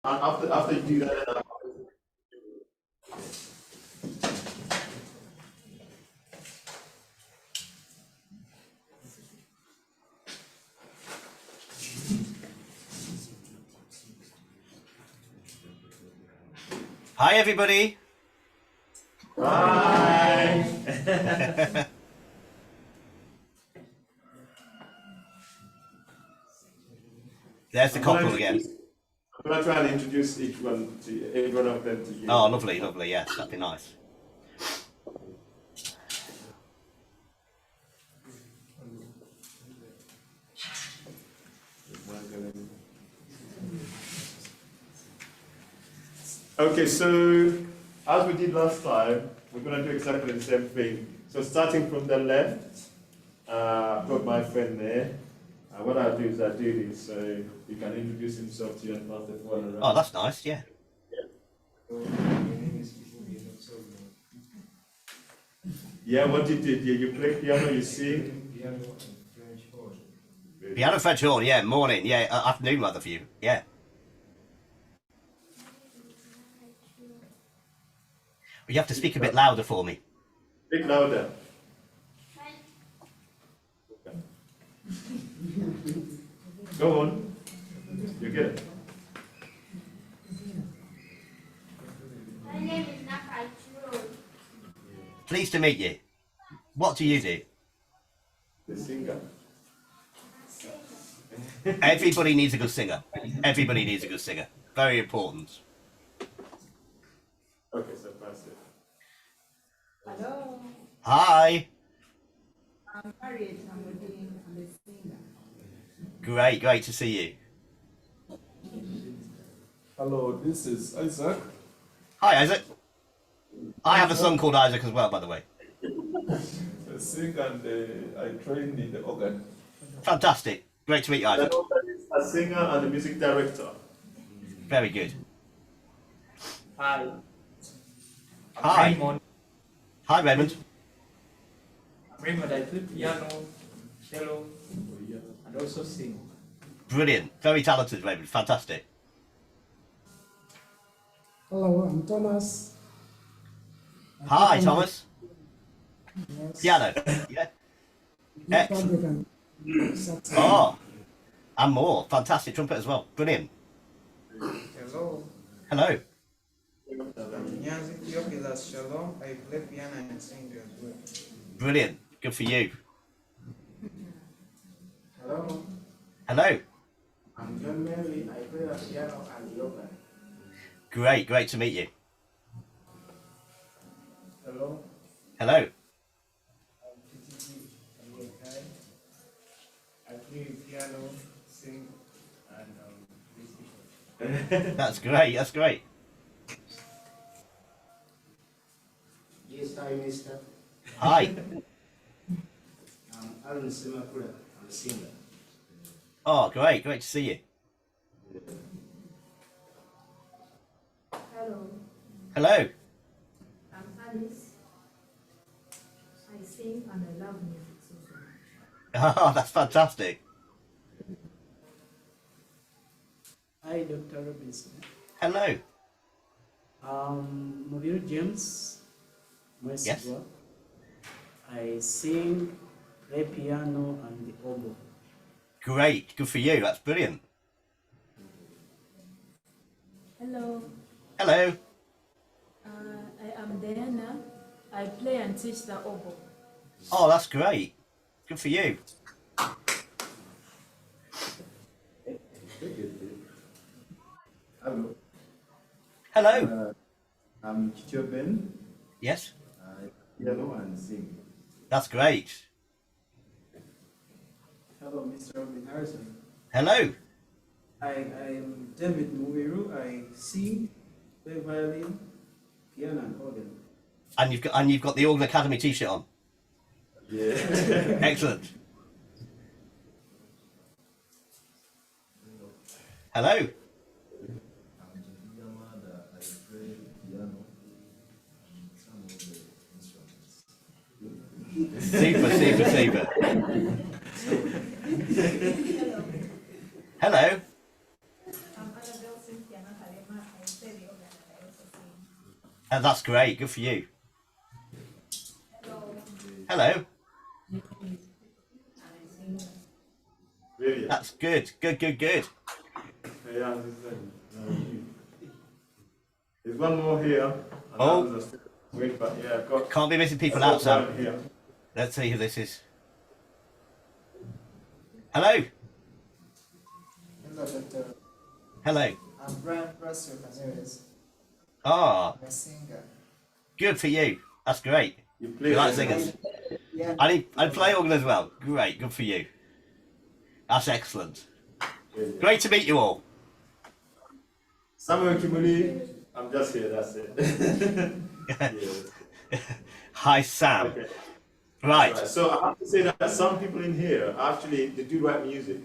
After you do that, Hi, everybody. Hi. There's the couple again. I'm going to try and introduce every one of them to you. Oh, lovely, lovely. Yes, that'd be nice. Okay, so as we did last time, we're going to do exactly the same thing. So starting from the left, I've got my friend there. What I'll do is I'll do this so he can introduce himself to you and pass the phone around. Oh, that's nice, yeah. Yeah, what you did, yeah, you play piano, you sing. Piano French horn, yeah, morning, yeah, afternoon rather for you, yeah. You have to speak a bit louder for me. Speak louder. Go on. You get it. My name is Nakachiro. Pleased to meet you. What do you do? The singer. Everybody needs a good singer. Everybody needs a good singer. Very important. Okay, so pass it. Hello, Hi. I'm married. I'm a singer. Great, great to see you. Hello, this is Isaac. Hi, Isaac. I have a son called Isaac as well, by the way. I sing and I train in the organ. Fantastic. Great to meet you, Isaac. A singer and a music director. Very good. Hi. Hi. Raymond. Hi, Raymond. Raymond, I play piano, cello, and also sing. Brilliant. Very talented, Raymond. Fantastic. Hello, I'm Thomas. Hi, Thomas. Yes. Piano. Yeah. Excellent. Excellent. Oh, and more. Fantastic trumpet as well. Brilliant. Hello, Hello. I'm Nyazi Theophilus Shalom. I play piano and sing as well. Brilliant. Good for you. Hello, Hello. I'm John Mary. I play the piano and the organ. Great. Great to meet you. Hello, Hello. I'm TTG. I'm Yokai. I play piano, sing, and musicianship. That's great. That's great. Yes, hi, Mister. Hi. I'm Alan Semakura. I'm a singer. Oh, great. Great to see you. Hello, Hello. I'm Alice. I sing and I love music so much. Oh, that's fantastic. Hi, Dr. Robin. Hello. Mobile James. Yes. I sing, play piano, and the oboe. Great. Good for you. That's brilliant. Hello, Hello. I am Diana. I play and teach the oboe. Oh, that's great. Good for you. Hello, Hello. I'm Chicho Ben. Yes. I piano and sing. That's great. Hello, Mr. Robin Harrison. Hello. I'm David Muwiru. I sing, play violin, piano, and organ. And you've got the Organ Academy T-shirt on. Yeah. Excellent. Hello. Super, super, super. Hello. I'm Annabelle Cynthia Natalia. That's great. Good for you. Hello. Really? That's good. Good. Yeah, there's one more here. And Oh. that was wait, but yeah, I've got. Can't be missing people I've out, got Sam. one here. Let's see who this is. Hello. Hello, Doctor. Hello. I'm Brian FRSA FRSA. Ah, I'm a singer. good for you. That's great. You play You like the- singers? Yeah. I play organ as well. Great. Good for you. That's excellent. Yeah. Great to meet you all. Sam Kimuli, I'm just here, that's it. Yeah. Hi, Sam. Okay. Right. So I have to say that some people in here actually they do write music,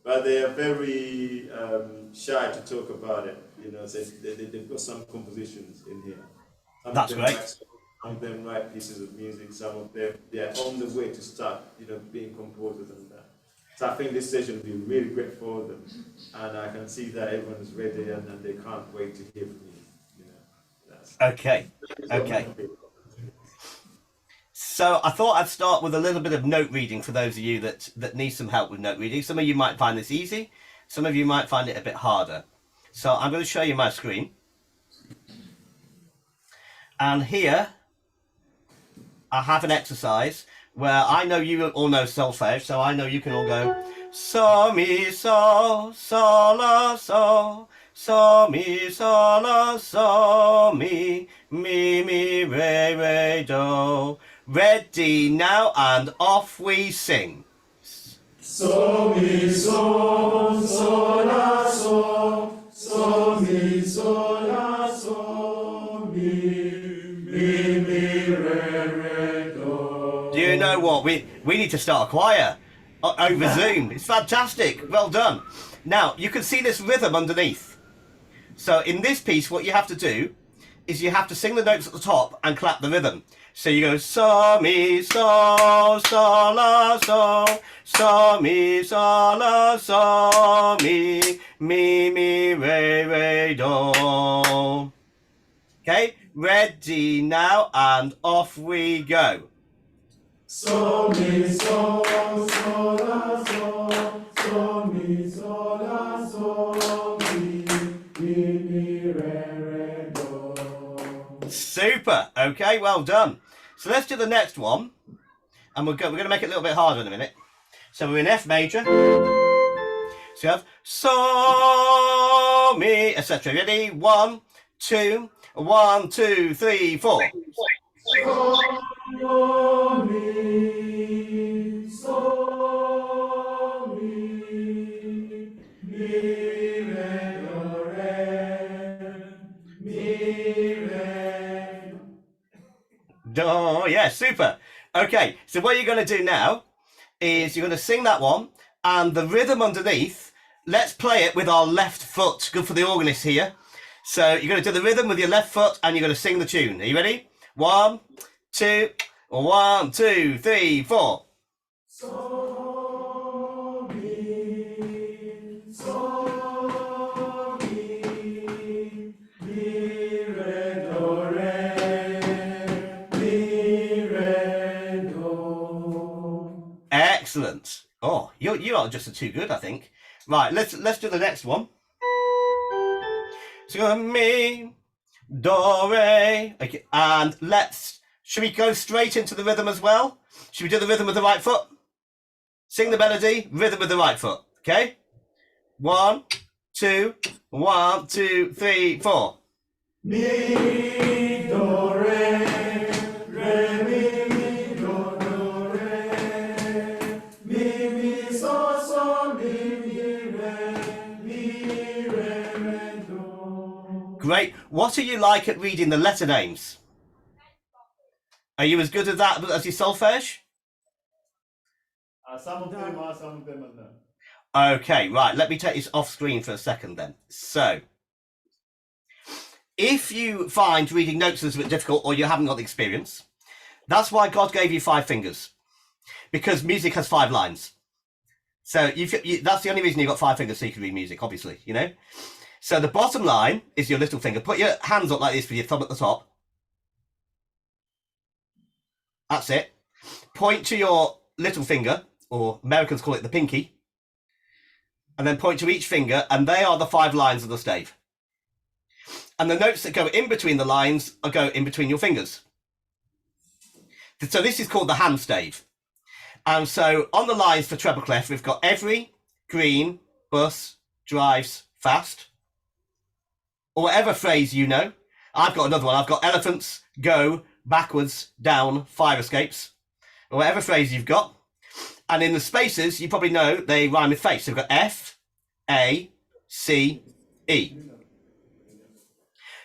but they are very shy to talk about it. You know, so they've got some compositions in here. Some That's of them great. write- some of them write pieces of music. Some of them they are on the way to start, you know, being composers and that. So I think this session will be really great for them, and I can see that everyone is ready and they can't wait to hear from you. You know, that's Okay. Okay. So I thought I'd start with a little bit of note reading for those of you that need some help with note reading. Some of you might find this easy. Some of you might find it a bit harder. So I'm going to show you my screen. And here I have an exercise where I know you all know solfege, so I know you can all go so, mi, so, sol, la, so, mi, sol, la, so, mi, re, do. Ready now, and off we sing. So mi so la so mi la so mi re do. Do you know what? We need to start a choir over Zoom. It's fantastic. Well done. Now, you can see this rhythm underneath. So in this piece, what you have to do is you have to sing the notes at the top and clap the rhythm. So you go so, mi, so, sol, la, so, mi, sol, la, so, mi, re, do. Okay, ready now, and off we go. So mi so la so mi la so mi re do. Super. Okay, well done. So let's do the next one, and we're going to make it a little bit harder in a minute. So we're in F major. So you have so, mi, etc. Ready? 1, 2, 1, 2, 3, 4. So mi re Do. Yeah, super. Okay, so what you're going to do now is you're going to sing that one, and the rhythm underneath, let's play it with our left foot. Good for the organist here. So you're going to do the rhythm with your left foot, and you're going to sing the tune. Are you ready? 1, 2, 1, 2, 3, 4. so mi re do. Excellent. Oh, you are just too good, I think. Right, let's do the next one. So mi, do, re. Okay, and should we go straight into the rhythm as well? Should we do the rhythm with the right foot? Sing the melody, rhythm with the right foot. Okay? 1, 2, 1, 2, 3, 4. Mi do re mi do re mi so mi re do. Great. What are you like at reading the letter names? Are you as good at that as your solfege? Some of them are, some of them are not. Okay, right. Let me take this off screen for a second then. So, if you find reading notes is a bit difficult or you haven't got the experience, that's why God gave you 5 fingers. Because music has 5 lines. So that's the only reason you've got 5 fingers, so you can read music, obviously, you know? So the bottom line is your little finger. Put your hands up like this with your thumb at the top. That's it. Point to your little finger, or Americans call it the pinky, and then point to each finger, and they are the 5 lines of the stave. And the notes that go in between the lines go in between your fingers. So this is called the hand stave. And so on the lines for treble clef, we've got every, green, bus, drives, fast, or whatever phrase you know. I've got another one. I've got elephants, go, backwards, down, fire escapes, or whatever phrase you've got. And in the spaces, you probably know they rhyme with face. So we've got F, A, C, E.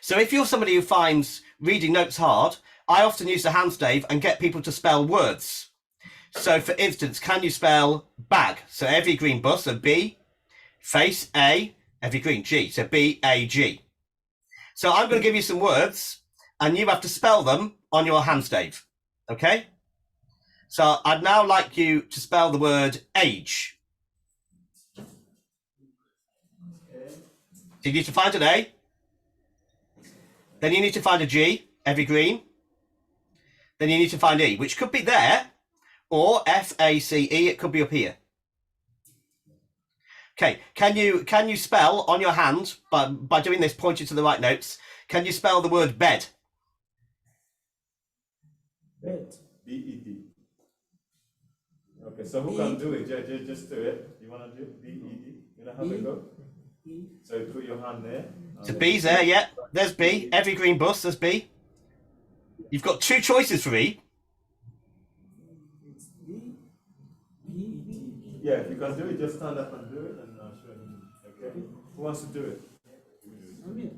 So if you're somebody who finds reading notes hard, I often use the hand stave and get people to spell words. So for instance, can you spell bag? So every green bus, so B, face, A, every green, G. So B-A-G. So I'm going to give you some words and you have to spell them on your hand stave. Okay? So I'd now like you to spell the word age. So you need to find an A. Then you need to find a G, every green. Then you need to find E, which could be there, or F-A-C-E, it could be up here. Okay, can you spell on your hand, by doing this, pointing to the right notes, can you spell the word bed? Bed. B-E-D. Okay, so who can do it? Just do it. You want to do it? B-E-D? You know how to go? So put your hand there. So B's there, yeah. There's B. Every green bus, there's B. You've got 2 choices for E. Yeah, if you can do it, just stand up and do it, and I'll show you. Okay? Who wants to do it? You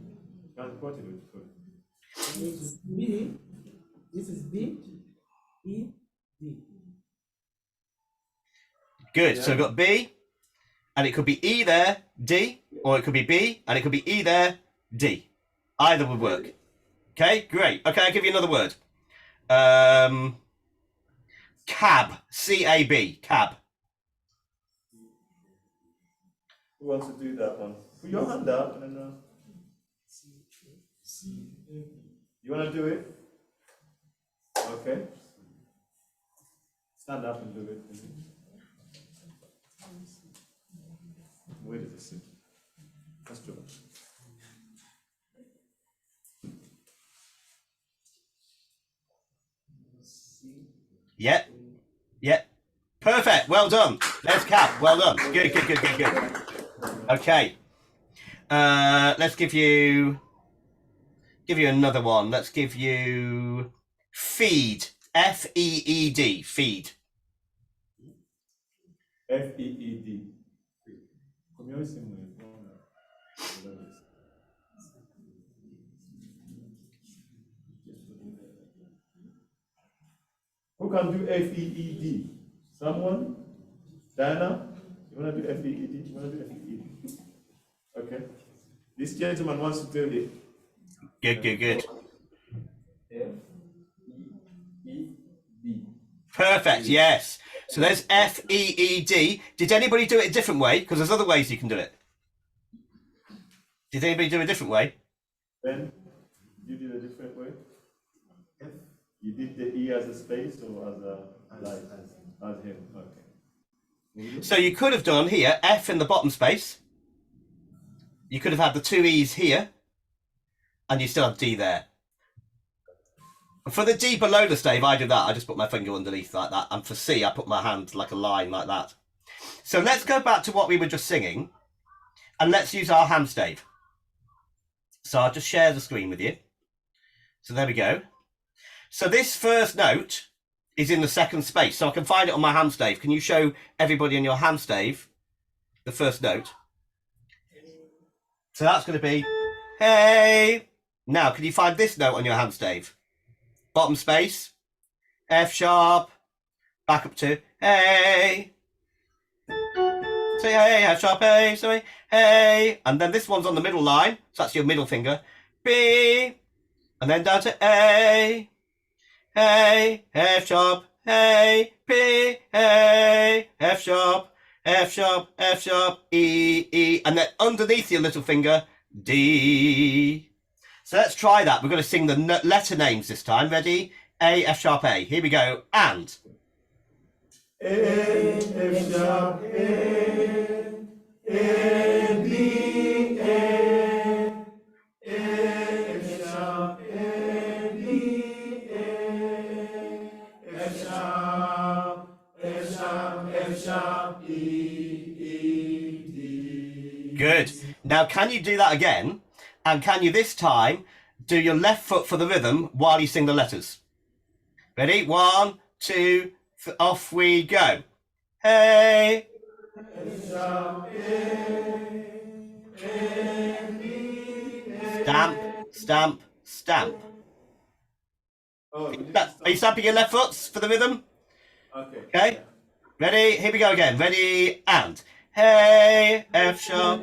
can quote it with foot. This is B. This is B. E. D. Good. Yeah. So we've got B, and it could be E there, D, or it could be B, and it could be E there, D. Either would work. Okay, great. Okay, I'll give you another word. Cab. C-A-B. Cab. Who wants to do that one? Put your hand up and you want to do it? Okay. Stand up and do it. Where does it sit? That's true. Yeah. Yeah. Perfect. Well done. There's Cap. Well done. Good. Okay. Let's give you another one. Let's give you feed. F-E-E-D. Feed. F-E-E-D. Who can do F-E-E-D? Someone? Diana? You want to do F-E-E-D? You want to do F-E-E-D? Okay. This gentleman wants to do it. Good. F-E-E-D. Perfect, yes. So there's F-E-E-D. Did anybody do it a different way? Because there's other ways you can do it. Did anybody do it a different way? Ben, you did a different way? You did the E as a space or as a line? As him, okay. So you could have done here, F in the bottom space. You could have had the 2 E's here. And you still have D there. For the D below the stave, I do that. I just put my finger underneath like that. And for C, I put my hand like a line like that. So let's go back to what we were just singing. And let's use our hand stave. So I'll just share the screen with you. So there we go. So this first note is in the second space. So I can find it on my hand stave. Can you show everybody on your hand stave the first note? So that's going to be, hey. Now, can you find this note on your hand stave? Bottom space, F sharp, back up to, hey. Say hey, F sharp, hey, sorry, hey. And then this one's on the middle line, so that's your middle finger. B, and then down to A, hey, F sharp, hey, B, hey, F sharp, F sharp, F sharp, E, E. And then underneath your little finger, D. So let's try that. We're going to sing the letter names this time. Ready? A, F sharp, A. Here we go. And. A, F sharp, A, B, A, F sharp, A, B, A, F sharp, F sharp, F sharp, E, D. Good. Now, can you do that again? And can you this time do your left foot for the rhythm while you sing the letters? Ready? 1, 2, off we go. Hey. Stamp, stamp, stamp. Oh, Are you stamping your left foot for the rhythm? okay. Okay. Ready? Here we go again. Ready? And. Hey, F sharp.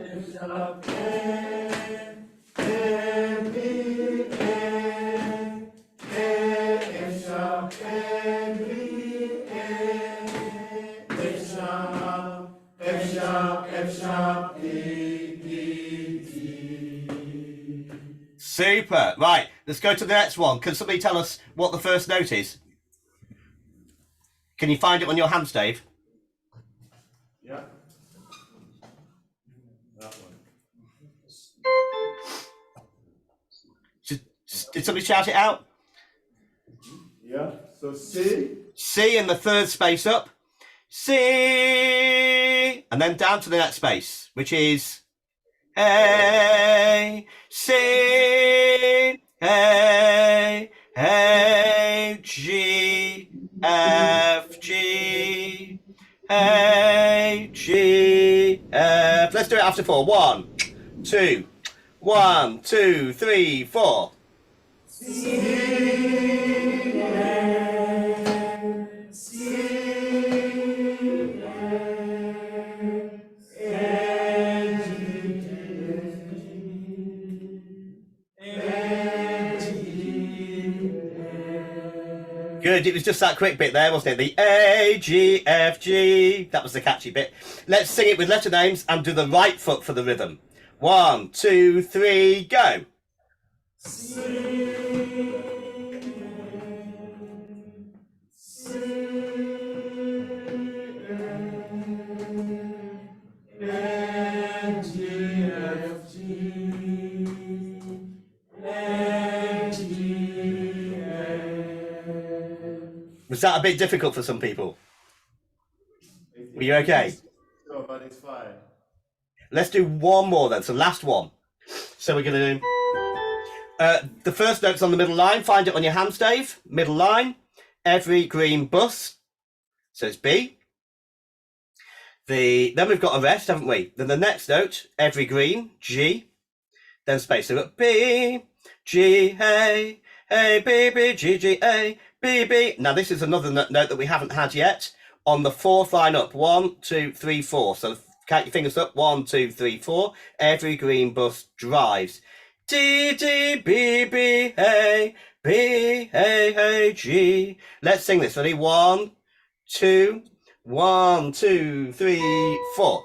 Super. Right, let's go to the next one. Can somebody tell us what the first note is? Can you find it on your hand stave? Yeah. That one. Did somebody shout it out? Yeah. So C. C in the third space up. C. And then down to the next space, which is A, C, A, A, G, F, G, A, G, F. Let's do it after 4. 1, 2, 1, 2, 3, 4. Good, it was just that quick bit there, wasn't it? The A, G, F, G. That was the catchy bit. Let's sing it with letter names and do the right foot for the rhythm. 1, 2, 3, go. Was that a bit difficult for some people? Were you okay? No, but it's fine. Let's do one more then. So last one. So we're going to do the first note's on the middle line. Find it on your hand stave. Middle line. Every green bus. So it's B. Then we've got a rest, haven't we? Then the next note, every green, G. Then space. So we've got B, G, A, A, B, B, G, G, A, B, B. Now this is another note that we haven't had yet. On the fourth line up, 1, 2, 3, 4. So count your fingers up, 1, 2, 3, 4. Every green bus drives. D, D, B, B, A, B, A, A, G. Let's sing this. Ready? 1, 2, 1, 2, 3, 4.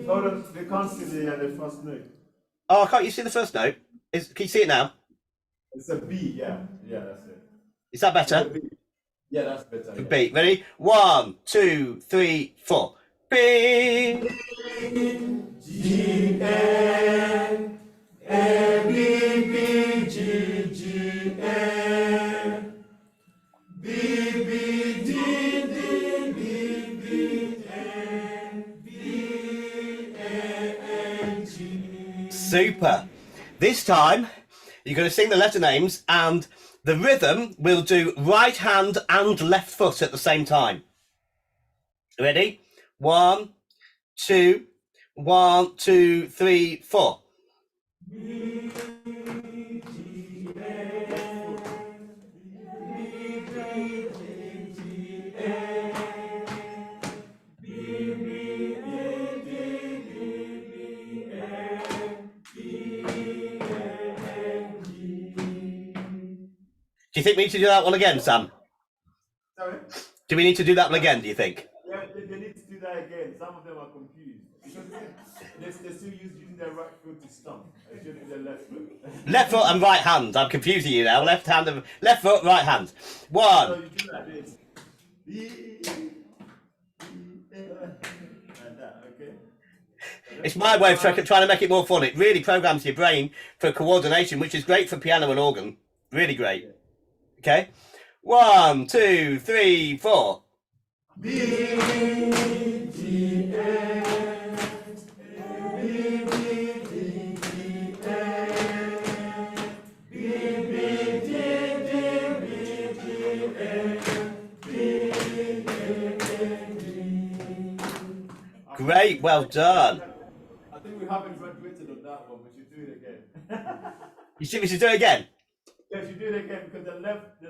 Hold on, they can't see the first note. Oh, can't you see the first note? Can you see it now? It's a B, yeah. Yeah, that's it. Is that better? Yeah, that's better. Yeah. B. Ready? 1, 2, 3, 4. B. G, A, A, B, B, G, G, A, B, B, D, D, B, B, A, B, A, G. Super. This time, you're going to sing the letter names and the rhythm will do right hand and left foot at the same time. Ready? 1, 2, 1, 2, 3, 4. Do you think we need to do that one again, Sam? Sorry? Do we need to do that one again, do you think? Yeah, they need to do that again. Some of them are confused. Because they're still using their right foot to stomp. It's usually their left foot. Left foot and right hand. I'm confusing you now. Left hand and left foot, right hand. So One. you do like this. Like that, okay? It's my way of trying to make it more fun. It really programs your brain for coordination, which is great for piano and organ. Really great. Okay? 1, 2, 3, 4. Great, well done. I think we haven't graduated on that one. We should do it again. You see, we should do it again. Yeah, we should do it again because the left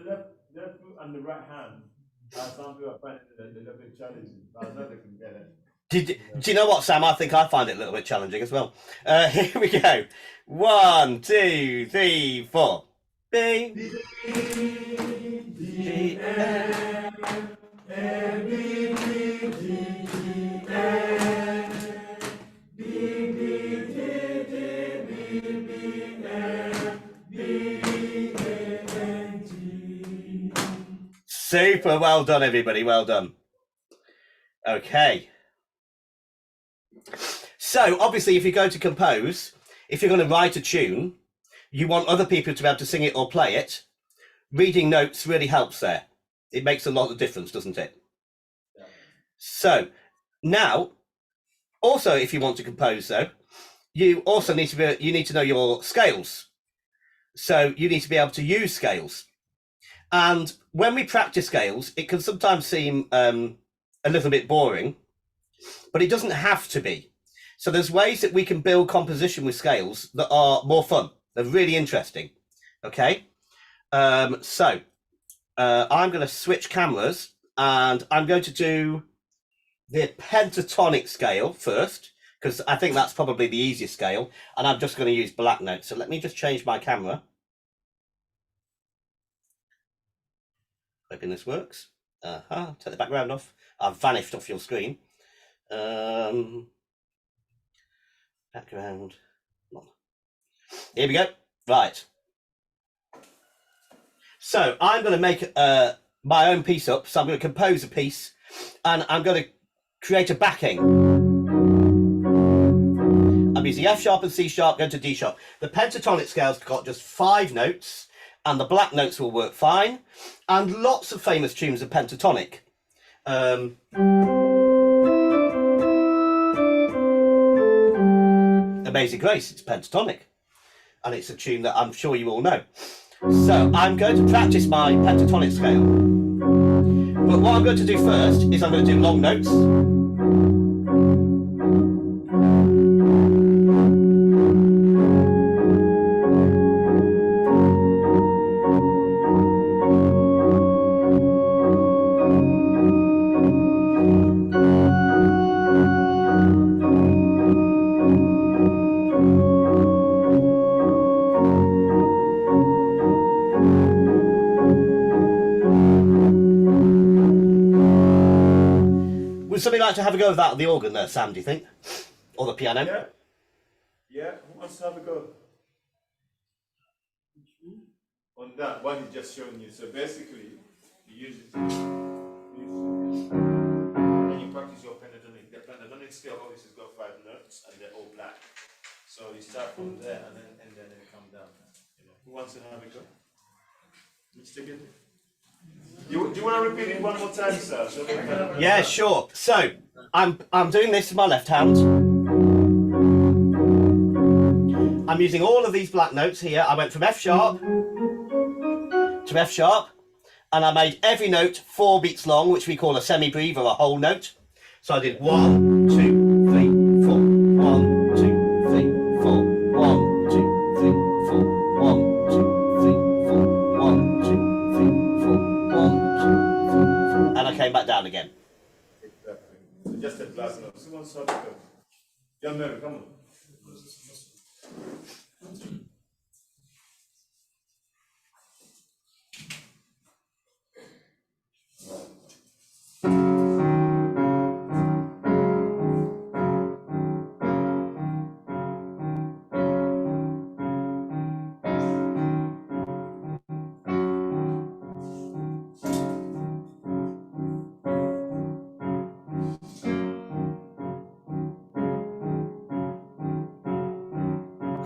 foot and the right hand. Some people are finding it a little bit challenging, but I know they can get it. Do you know what, Sam? I think I find it a little bit challenging as well. Here we go. 1, 2, 3, 4. B. B, A, B, Super, well done, everybody. Well done. Okay. So, obviously, if you go to compose, if you're going to write a tune, you want other people to be able to sing it or play it. Reading notes really helps there. It makes a lot of difference, doesn't it? Yeah. So, now, also, if you want to compose, though, you also need to know your scales. So, you need to be able to use scales. And when we practice scales, it can sometimes seem a little bit boring, but it doesn't have to be. So there's ways that we can build composition with scales that are more fun. They're really interesting. Okay. I'm going to switch cameras and I'm going to do the pentatonic scale first, because I think that's probably the easiest scale. And I'm just going to use black notes. So let me just change my camera. Hoping this works. Take the background off. I've vanished off your screen. Background. Here we go. Right. So I'm going to make my own piece up. So I'm going to compose a piece and I'm going to create a backing. I'm using F sharp and C sharp, going to D sharp. The pentatonic scale's got just 5 notes. And the black notes will work fine. And lots of famous tunes are pentatonic. Amazing Grace, it's pentatonic. And it's a tune that I'm sure you all know. So I'm going to practice my pentatonic scale. But what I'm going to do first is I'm going to do long notes. Would somebody like to have a go of that on the organ there, Sam, do you think? Or the piano? Yeah. Yeah, who wants to have a go? On that one he's just showing you. So basically, you use it and you practice your pentatonic. The pentatonic scale obviously has got 5 notes and they're all black. So you start from there and then they come down. Who wants to have a go? Let's take it. Do you want to repeat it one more time, sir? So yeah, sure. So I'm doing this with my left hand. I'm using all of these black notes here. I went from F sharp to F sharp, and I made every note 4 beats long, which we call a semi-breve or a whole note. So I did 1, 2, 3, 4. 1, 2, 3, 4. 1, 2, 3, 4. 1, 2, 3, 4. 1, 2, 3, 4. 1, 2, 3, 4. And I came back down again. Exactly. So just a black note. Who wants to have a go? Young Mary, come on.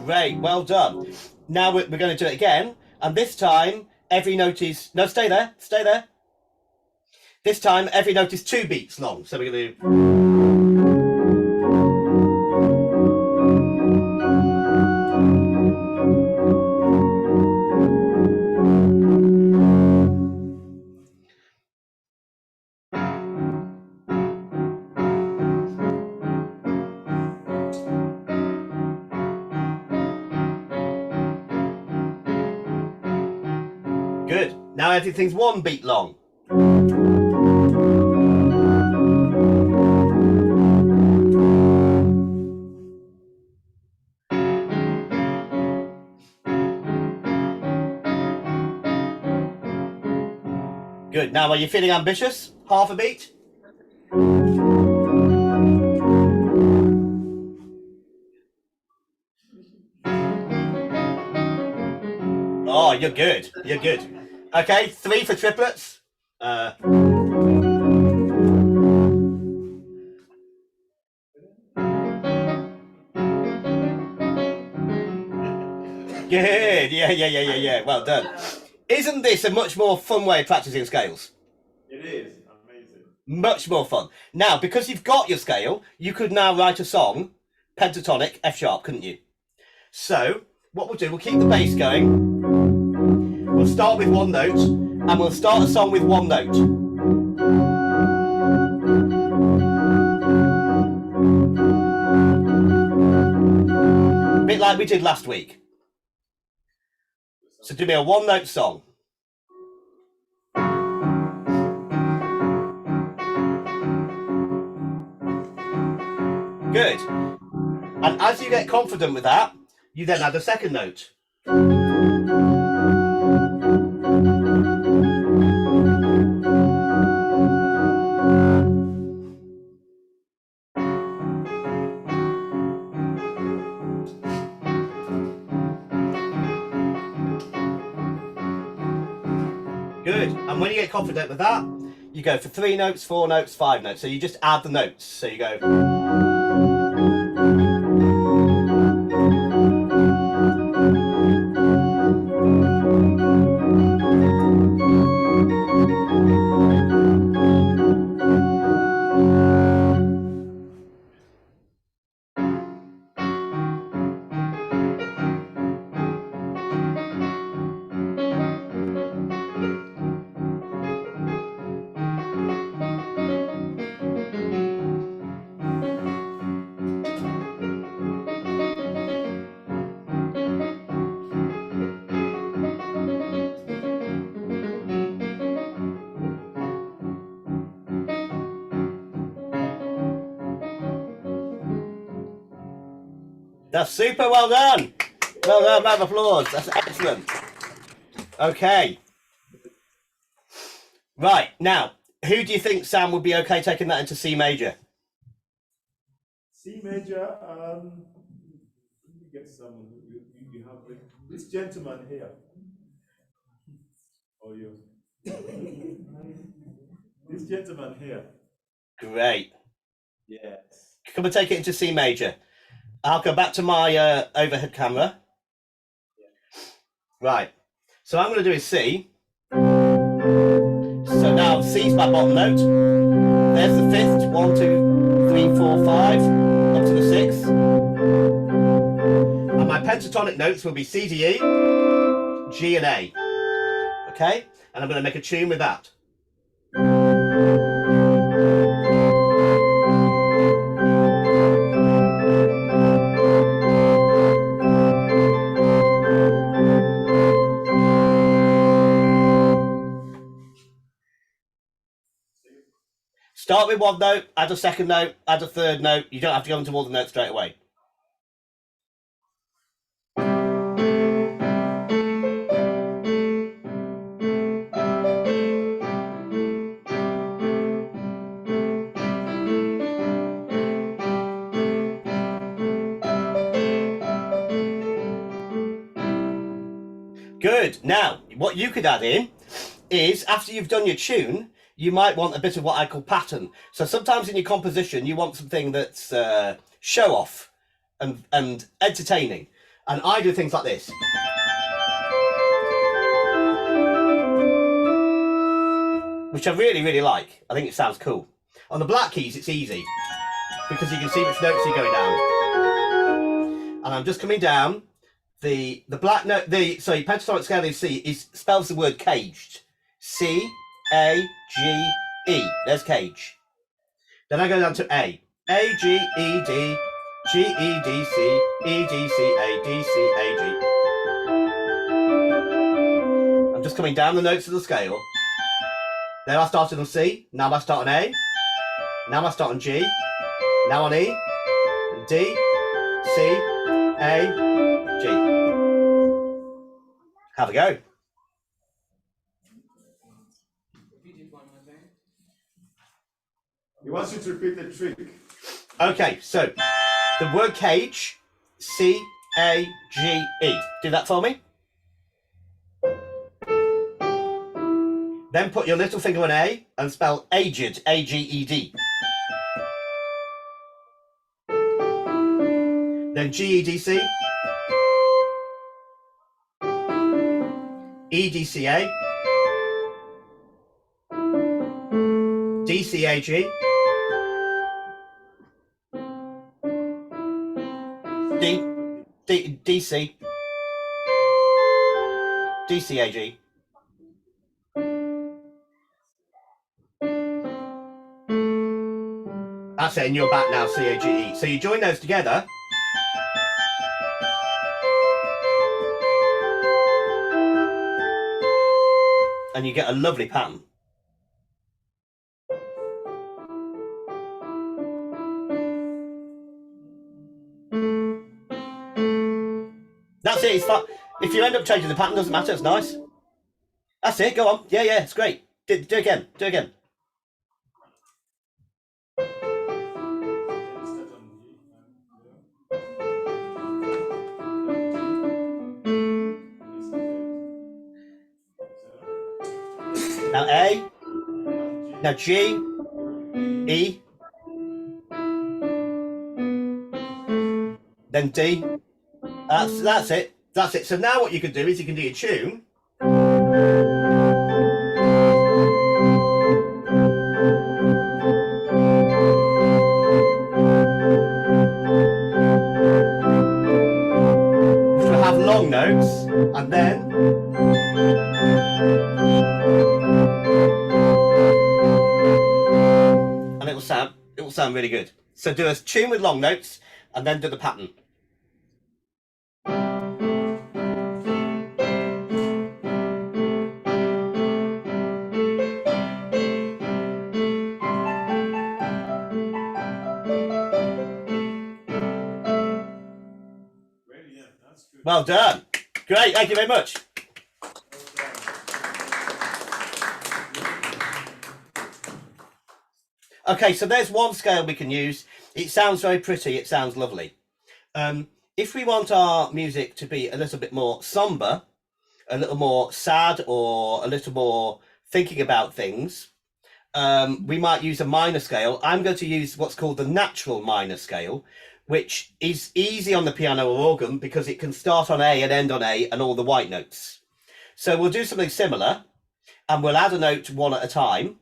Great, well done. Now we're going to do it again, and this time every note is... No, stay there, stay there. This time every note is 2 beats long, so we're going to do... Good. Now everything's 1 beat long. Good. Now, are you feeling ambitious? Half a beat? Oh, you're good. You're good. Okay, 3 for triplets. Good. Yeah. Well done. Isn't this a much more fun way of practicing scales? It is amazing. Much more fun. Now, because you've got your scale, you could now write a song, pentatonic, F sharp, couldn't you? So, what we'll do, we'll keep the bass going. We'll start with 1 note, and we'll start a song with 1 note. A bit like we did last week. So do me a 1 note song. Good. And as you get confident with that, you then add a 2nd note. Good. And when you get confident with that, you go for 3 notes, 4 notes, 5 notes. So you just add the notes. So you go. That's super, well done. Well done, round of applause. That's excellent. Okay. Right, now, who do you think, Sam, would be okay taking that into C major? C major, let me get someone. You have this gentleman here. Oh, you. This gentleman here. Great. Yes. Come and take it into C major. I'll go back to my overhead camera. Right. So I'm going to do is C. So now C's my bottom note. There's the 5th. 1, 2, 3, 4, 5. Up to the 6th. And my pentatonic notes will be C, D, E, G, and A. Okay? And I'm going to make a tune with that. Start with 1 note, add a 2nd note, add a 3rd note. You don't have to go into all the notes straight away. Good. Now, what you could add in is, after you've done your tune, you might want a bit of what I call pattern. So sometimes in your composition, you want something that's show off and entertaining. And I do things like this. Which I really, really like. I think it sounds cool. On the black keys, it's easy because you can see which notes you're going down. And I'm just coming down. The black note, sorry, pentatonic scale in C spells the word caged. C-A-G-E. There's cage. Then I go down to A. A-G-E-D, G-E-D-C, E-D-C-A, D-C-A-G. I'm just coming down the notes of the scale. Then I started on C, now I start on A, now I start on G, now on E, D, C, A, G. Have a go. He wants you to repeat the trick. Okay, so the word cage, C-A-G-E. Do that for me. Then put your little finger on A and spell aged, A-G-E-D. Then G-E-D-C. E-D-C-A. D-C-A-G. D-C. D-C-A-G. That's it, and you're back now, C-A-G-E. So you join those together. And you get a lovely pattern. That's it, it's fun. If you end up changing the pattern, doesn't matter, it's nice. That's it, go on. Yeah, it's great. Do it again, do it again. Now A, now G, E, then D. That's it. That's it. So now what you can do is you can do your tune. Which will have long notes, and then it will sound really good. So do a tune with long notes and then do the pattern. Well done. Great, thank you very much. Okay, so there's one scale we can use. It sounds very pretty, it sounds lovely. If we want our music to be a little bit more somber, a little more sad, or a little more thinking about things, we might use a minor scale. I'm going to use what's called the natural minor scale, which is easy on the piano or organ because it can start on A and end on A and all the white notes. So we'll do something similar and we'll add a note one at a time,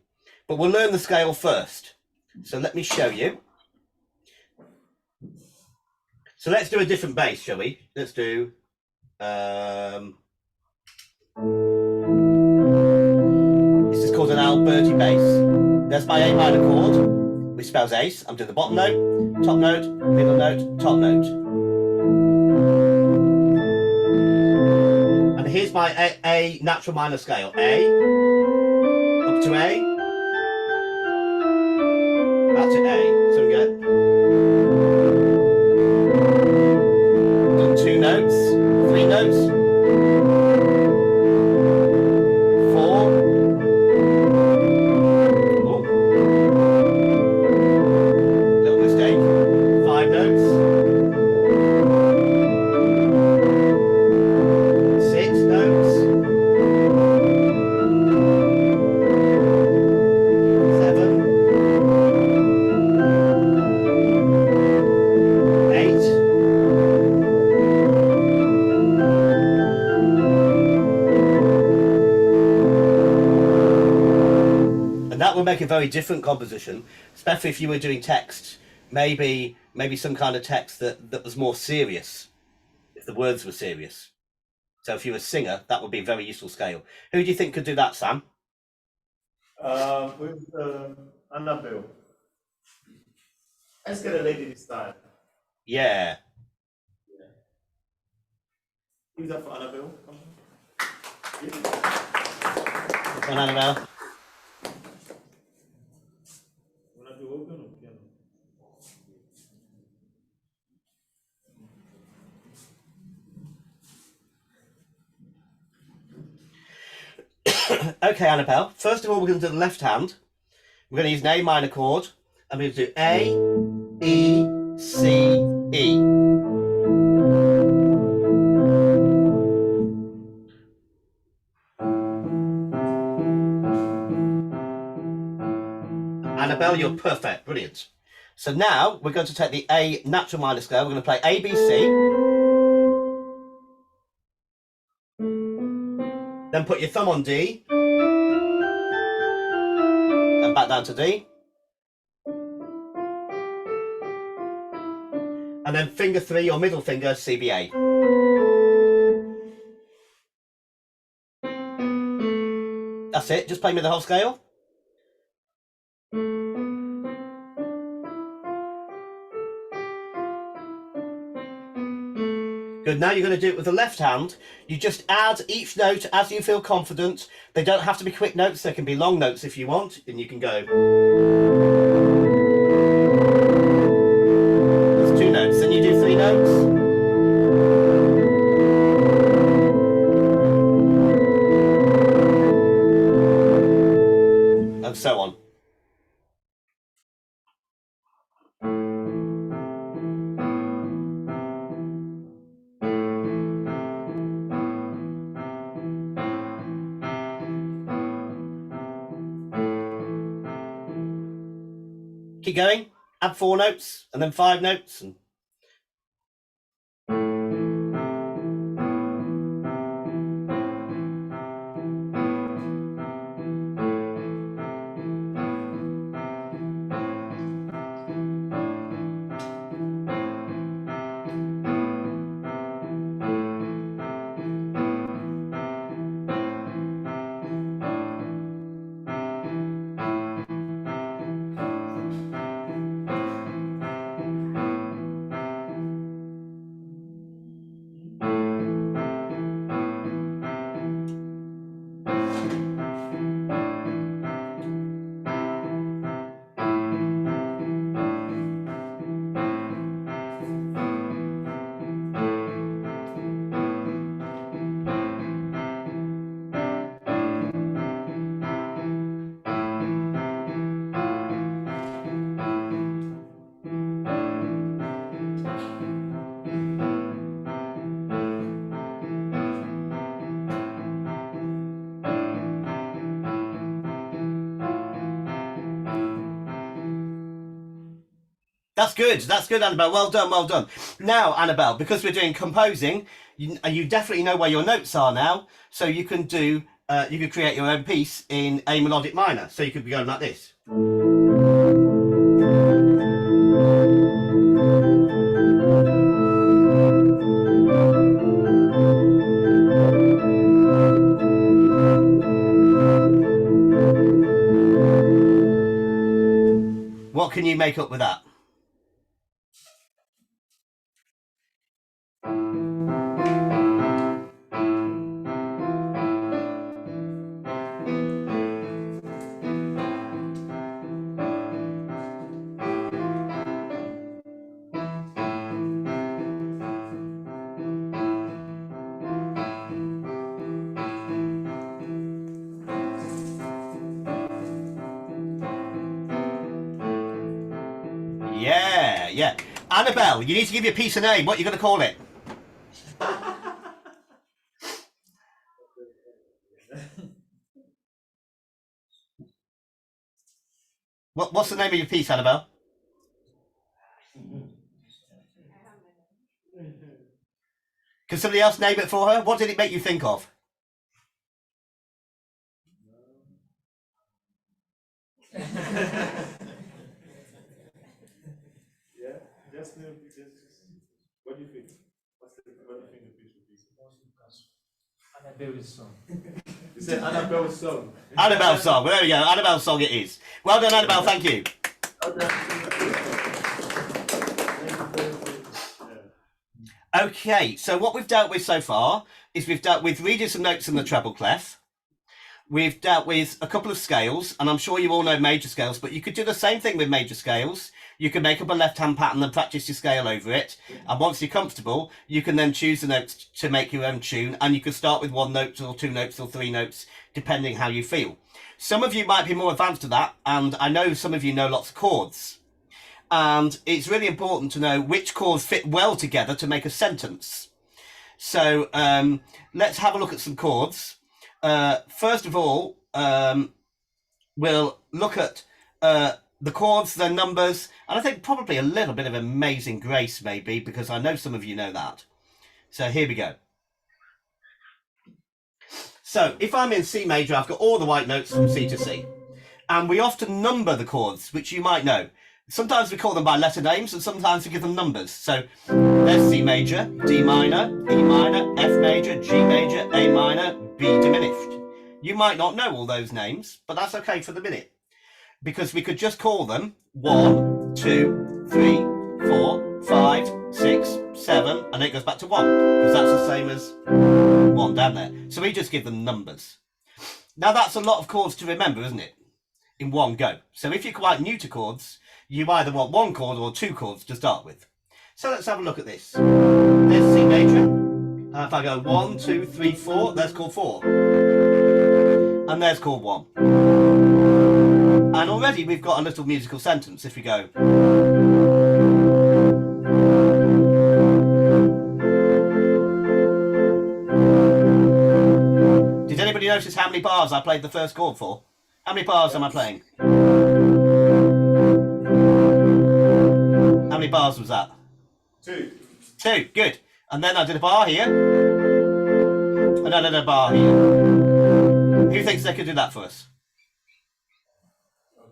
but we'll learn the scale first. So let me show you. So let's do a different bass, shall we? Let's do this is called an Alberti bass. There's my A minor chord, which spells ace. I'm doing the bottom note, top note, middle note, top note. And here's my A natural minor scale. A, up to A, back to A. So we get done 2 notes, 3 notes, 4. Oh. Little mistake. 5 notes. 6 notes. 7. 8. would make a very different composition, especially if you were doing text. Maybe some kind of text that was more serious, if the words were serious. So if you're a singer, that would be a very useful scale. Who do you think could do that, Sam? With Annabelle. Let's get a lady this time. Yeah. Who's that for Annabelle? Come on. Come on, Annabelle. Wanna do organ or piano? Okay, Annabelle. First of all, we're going to do the left hand. We're going to use an A minor chord. I'm going to do A, E, C, E. Annabelle, you're perfect. Brilliant. So now we're going to take the A natural minor scale. We're going to play A, B, C. Then put your thumb on D. And back down to D. And then finger 3 or middle finger, C, B, A. That's it. Just play me the whole scale. Good. Now you're going to do it with the left hand. You just add each note as you feel confident. They don't have to be quick notes. They can be long notes if you want. And you can go. That's 2 notes. Then you do 3 notes. And so on. Keep going. Add 4 notes and then 5 notes. And that's good. That's good, Annabelle. Well done, well done. Now, Annabelle, because we're doing composing, you definitely know where your notes are now. So you can do, you could create your own piece in A melodic minor. So you could be going like this. What can you make up with that? Yeah. Annabelle, you need to give your piece a name. What are you going to call it? What's the name of your piece, Annabelle? Can somebody else name it for her? What did it make you think of? Yeah, just what do you think? What do you think the piece would be? Annabelle's song. You said Annabelle's song. Annabelle's song. Well, there we go. Annabelle's song it is. Well done, Annabelle. Thank you. Okay, so what we've dealt with so far is we've dealt with reading some notes in the treble clef. We've dealt with a couple of scales, and I'm sure you all know major scales, but you could do the same thing with major scales. You can make up a left-hand pattern and practice your scale over it. And once you're comfortable, you can then choose the notes to make your own tune, and you can start with 1 note or 2 notes or 3 notes, depending how you feel. Some of you might be more advanced to that, and I know some of you know lots of chords. And it's really important to know which chords fit well together to make a sentence. So let's have a look at some chords. First of all, we'll look at the chords, their numbers, and I think probably a little bit of Amazing Grace maybe, because I know some of you know that. So here we go. So if I'm in C major, I've got all the white notes from C to C. And we often number the chords, which you might know. Sometimes we call them by letter names, and sometimes we give them numbers. So there's C major, D minor, E minor, F major, G major, A minor, B diminished. You might not know all those names, but that's okay for the minute, because we could just call them 1, 2, 3, 4, 5, 6, 7, and it goes back to 1, because that's the same as 1 down there. So we just give them numbers. Now that's a lot of chords to remember, isn't it? In one go. So if you're quite new to chords, you either want 1 chord or 2 chords to start with. So let's have a look at this. There's C major. If I go 1, 2, 3, 4, there's chord 4. And there's chord 1. And already we've got a little musical sentence if we go. Did anybody notice how many bars I played the first chord for? How many bars am I playing? How many bars was that? 2. 2, good. And then I did a bar here. And I did a bar here. Who thinks they could do that for us?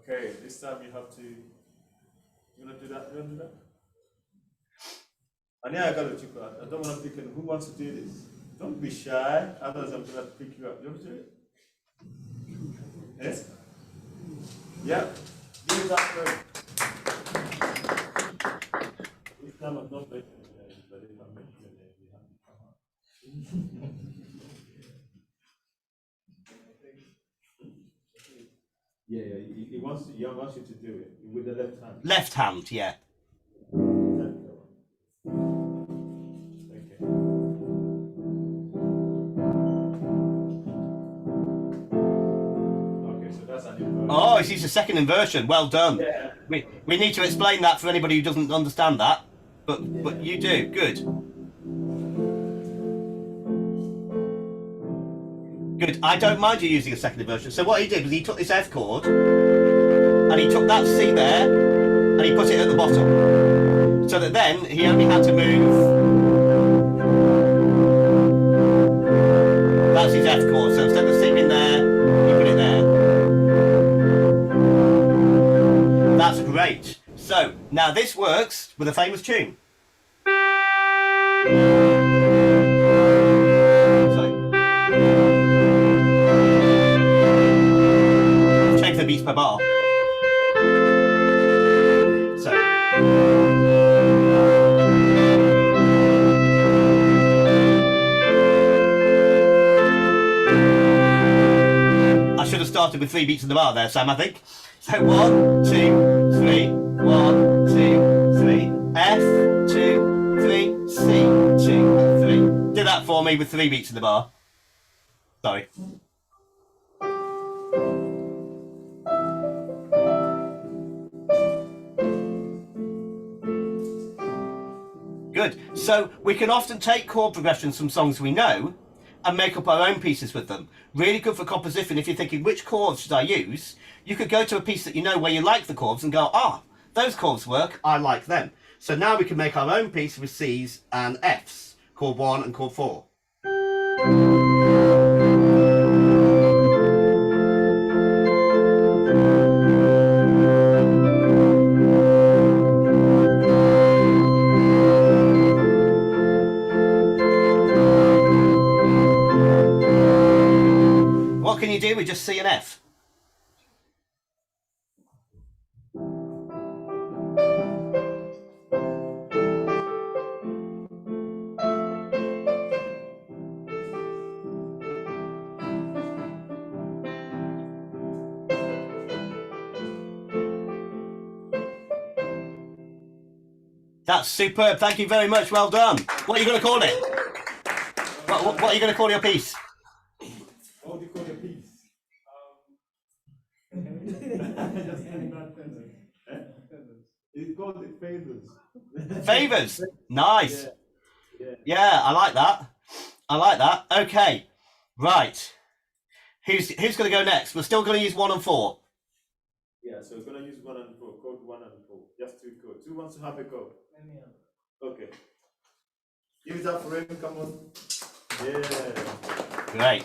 Okay, this time you have to. You want to do that? You want to do that? And yeah, I got to check out. I don't want to pick it. Who wants to do this? Don't be shy. Otherwise, I'm going to pick you up. You want to do it? Yes? Yeah. Do that first. This time I'm not making it, but if I'm making it, you have to come out. Yeah, he wants you to do it with the left hand. Left hand, yeah. Oh, it's a second inversion. Well done. Yeah. We need to explain that for anybody who doesn't understand that, but you do. Good. Good. I don't mind you using a second inversion. So what he did was he took this F chord and he took that C there and he put it at the bottom, so that then he only had to move. That's his F chord. So instead of C being there, he put it there. That's great. So now this works with a famous tune. Sorry. Check the beats per bar. So. I should have started with 3 beats in the bar there, Sam, I think. So 1, 2, 3, 1, 2, 3, F, 2, 3, C, 2, 3. Do that for me with 3 beats in the bar. Sorry. Good. So we can often take chord progressions from songs we know and make up our own pieces with them. Really good for composition. If you're thinking, which chords should I use? You could go to a piece that you know where you like the chords and go, those chords work, I like them. So now we can make our own piece with C's and F's, chord 1 and chord 4. you do with just C and F? That's superb. Thank you very much. Well done. What are you going to call it? What are you going to call your piece? What do you call your piece? Just kidding, not feathers. It's called it favors. Favors. Nice. Yeah. Yeah, I like that. I like that. Okay. Right. Who's going to go next? We're still going to use 1 and 4. Yeah, so we're going to use 1 and 4. Code 1 and 4. Just 2 codes. Who wants to have a go? Okay. Give it up for him. Come on. Yeah. Great.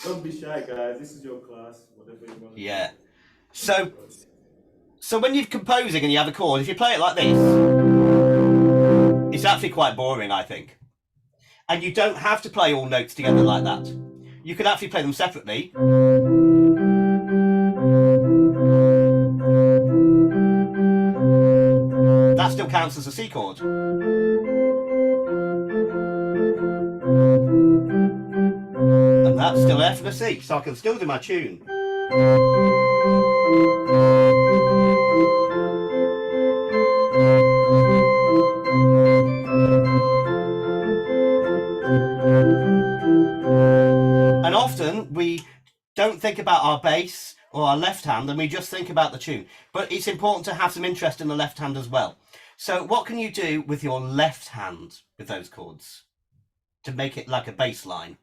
Don't be shy, guys. This is your class. Whatever you want to Yeah. So when you're composing and you have a chord, if you play it like this, it's actually quite boring, I think. And you don't have to play all notes together like that. You can actually play them separately. That still counts as a C chord. And that's still F and a C, so I can still do my tune. And often we don't think about our bass or our left hand, and we just think about the tune. But it's important to have some interest in the left hand as well. So what can you do with your left hand with those chords to make it like a bass line?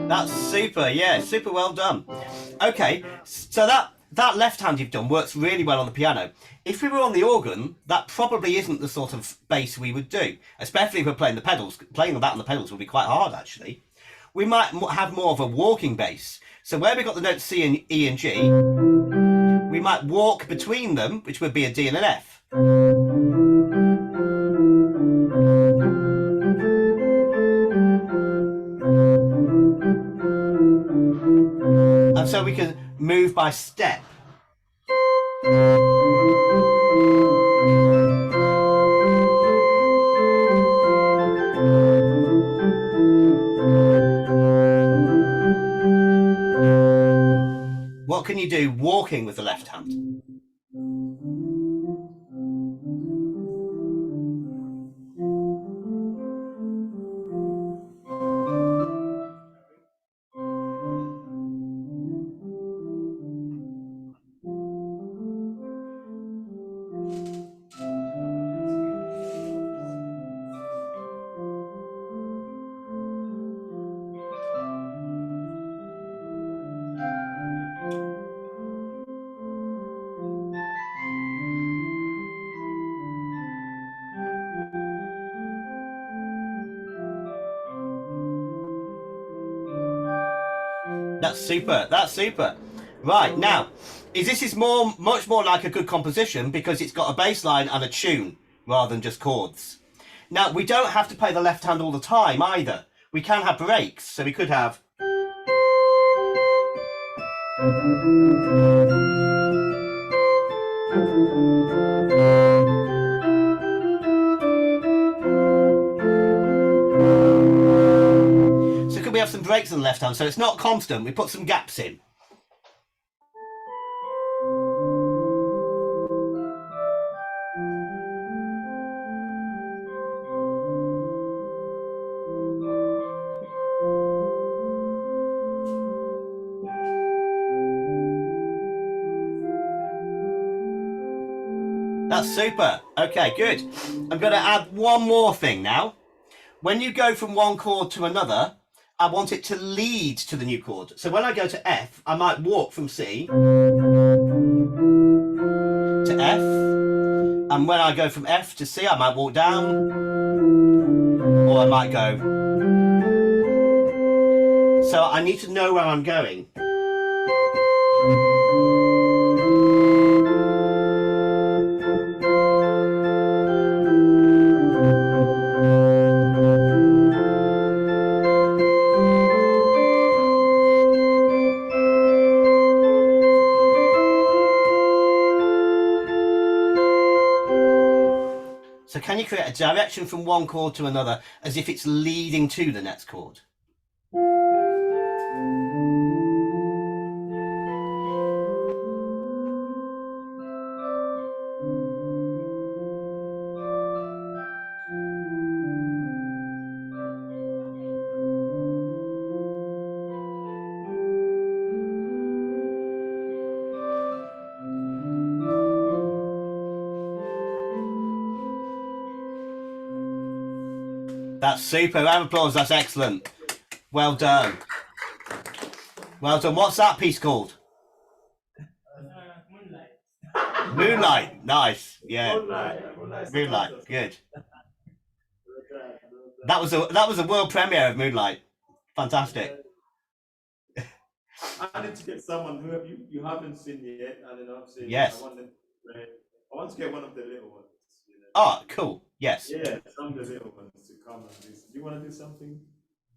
That's super, yeah, super well done. Okay, so that left hand you've done works really well on the piano. If we were on the organ, that probably isn't the sort of bass we would do, especially if we're playing the pedals. Playing that on the pedals would be quite hard, actually. We might have more of a walking bass. So where we got the notes C and E and G, we might walk between them, which would be a D and an F. And so we can move by step. What can you do walking with the left hand? That's super. That's super. Right, now, this is much more like a good composition because it's got a bass line and a tune rather than just chords. Now, we don't have to play the left hand all the time either. We can have breaks, so we could have... So could we have have some breaks on the left hand, so it's not constant. We put some gaps in. That's super. Okay, good. I'm going to add one more thing now. When you go from one chord to another, I want it to lead to the new chord. So when I go to F, I might walk from C to F. And when I go from F to C, I might walk down. Or I might go. So I need to know where I'm going. So can you create a direction from one chord to another as if it's leading to the next chord? That's super. Round of applause. That's excellent. Well done. Well done. What's that piece called? Moonlight. Moonlight. Nice. Yeah. Moonlight. Good. That was a world premiere of Moonlight. Fantastic. I need to get someone who you haven't seen yet, and then I'm saying Yes. I want to get one of the little ones. You know? Oh, cool. Yes. Yeah, some of the little ones to come and do. Do you want to do something?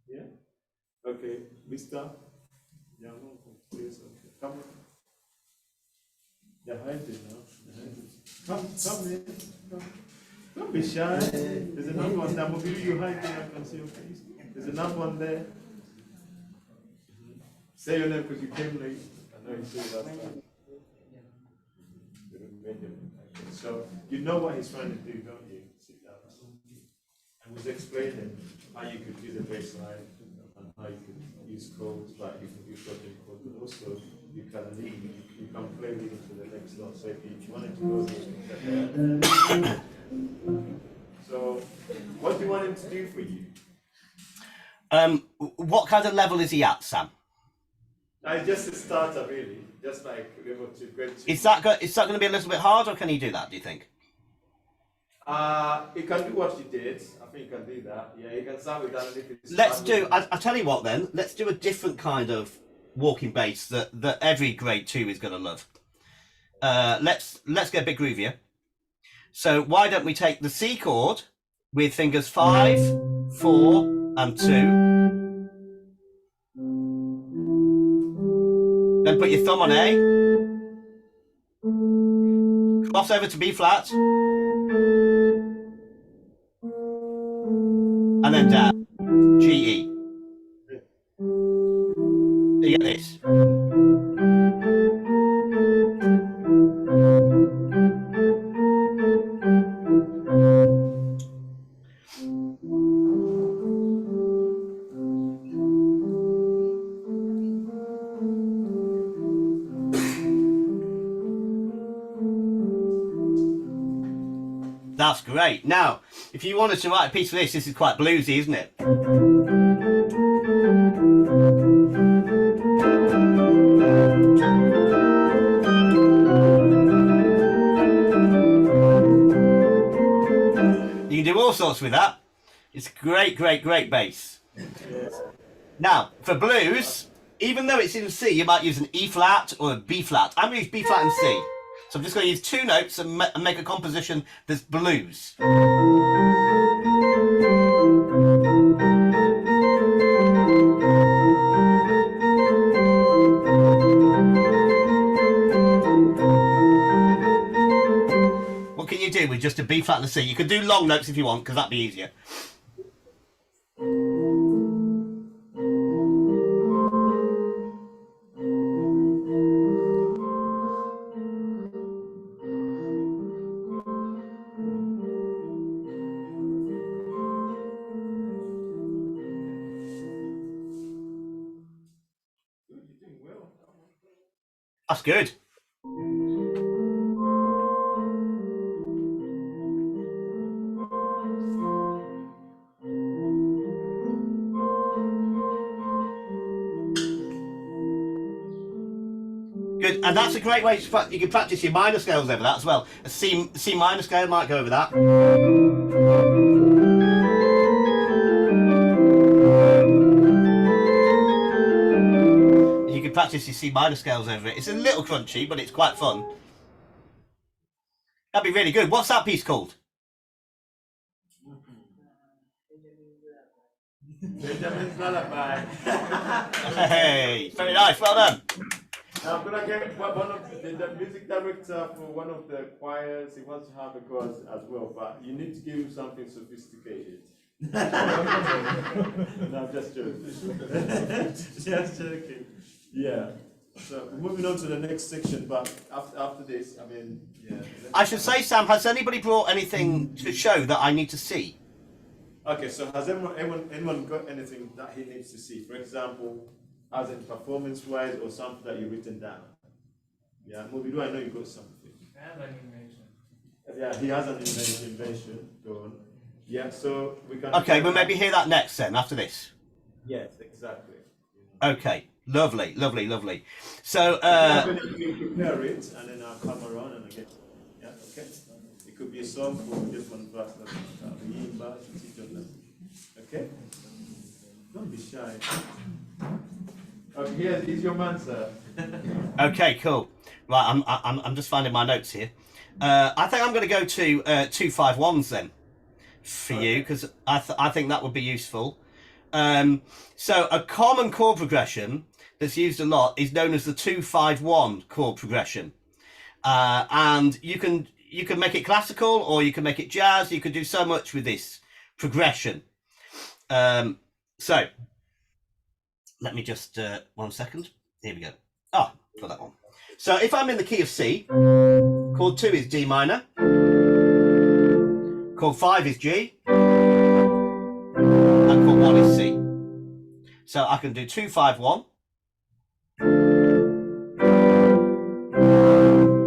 Yeah. Okay, Mister. Yeah, I'm going to do something. Come on. You're hiding now. Come here. Come. Don't be shy. There's another one there. Maybe you hide there. I can see your face. There's another one there. Say your name because you came late. I know you said last time. So you know what he's trying to do, don't you? Sit down. And was explaining how you could use a bass line and how you could use chords, like you can use project chords, but also you can lead, you can play lead into the next note. So if you wanted to go so what do you want him to do for you? What kind of level is he at, Sam? Just a starter, really. Just like level 2, grade 2. Is that going to be a little bit hard, or can he do that, do you think? He can do what you did. I think he can do that. Yeah, he can start with that. And if it's Let's do, I'll tell you what then, let's do a different kind of walking bass that every grade 2 is going to love. Let's get a bit groovier. So why don't we take the C chord with fingers 5, 4 and 2. Then put your thumb on A, cross over to B flat, and then down, G, E. You get this. That's great. Now, if you wanted to write a piece for this is quite bluesy, isn't it? You can do all sorts with that. It's great, great, great bass. Now, for blues, even though it's in C, you might use an E flat or a B flat. I'm going to use B flat and C. So I'm just going to use 2 notes and make a composition that's blues. What can you do with just a B flat and a C? You could do long notes if you want, because that'd be easier. That's good. Good, and that's a great way to you can practice your minor scales over that as well. A C minor scale might go over that. You can practice your C minor scales over it. It's a little crunchy, but it's quite fun. That'd be really good. What's that piece called? Benjamin's Lullaby. Hey, very nice. Well done. Now I'm gonna get one of the music director for one of the choirs. He wants to have a chorus as well, but you need to give him something sophisticated. No, I'm just joking. Just joking. Yeah. So we're moving on to the next section, but after this, I mean, yeah. I should say, Sam, has anybody brought anything to show that I need to see? Okay, so has anyone got anything that he needs to see? For example, as in performance-wise or something that you've written down? Yeah, Mobidu, I know you got something. I have an invention. Yeah, he has an invention. Go on. Yeah, so we can... Okay, we'll maybe hear that next then, after this. Yes, exactly. Okay, lovely, lovely, lovely. So, you prepare it, and then I'll come around and again. Yeah, okay. It could be a song for just one verse. Okay? Don't be shy. Okay, here's your man, sir. Okay, cool. Right, I'm just finding my notes here. I think I'm going to go to 2-5-1s then for you, because I think that would be useful. So a common chord progression that's used a lot is known as the 2-5-1 chord progression, and you can make it classical or you can make it jazz. You can do so much with this progression. So let me just 1 second. Here we go. Ah, got that one. So if I'm in the key of C, chord 2 is D minor, chord 5 is G, and chord 1 is C. So I can do 2-5-1.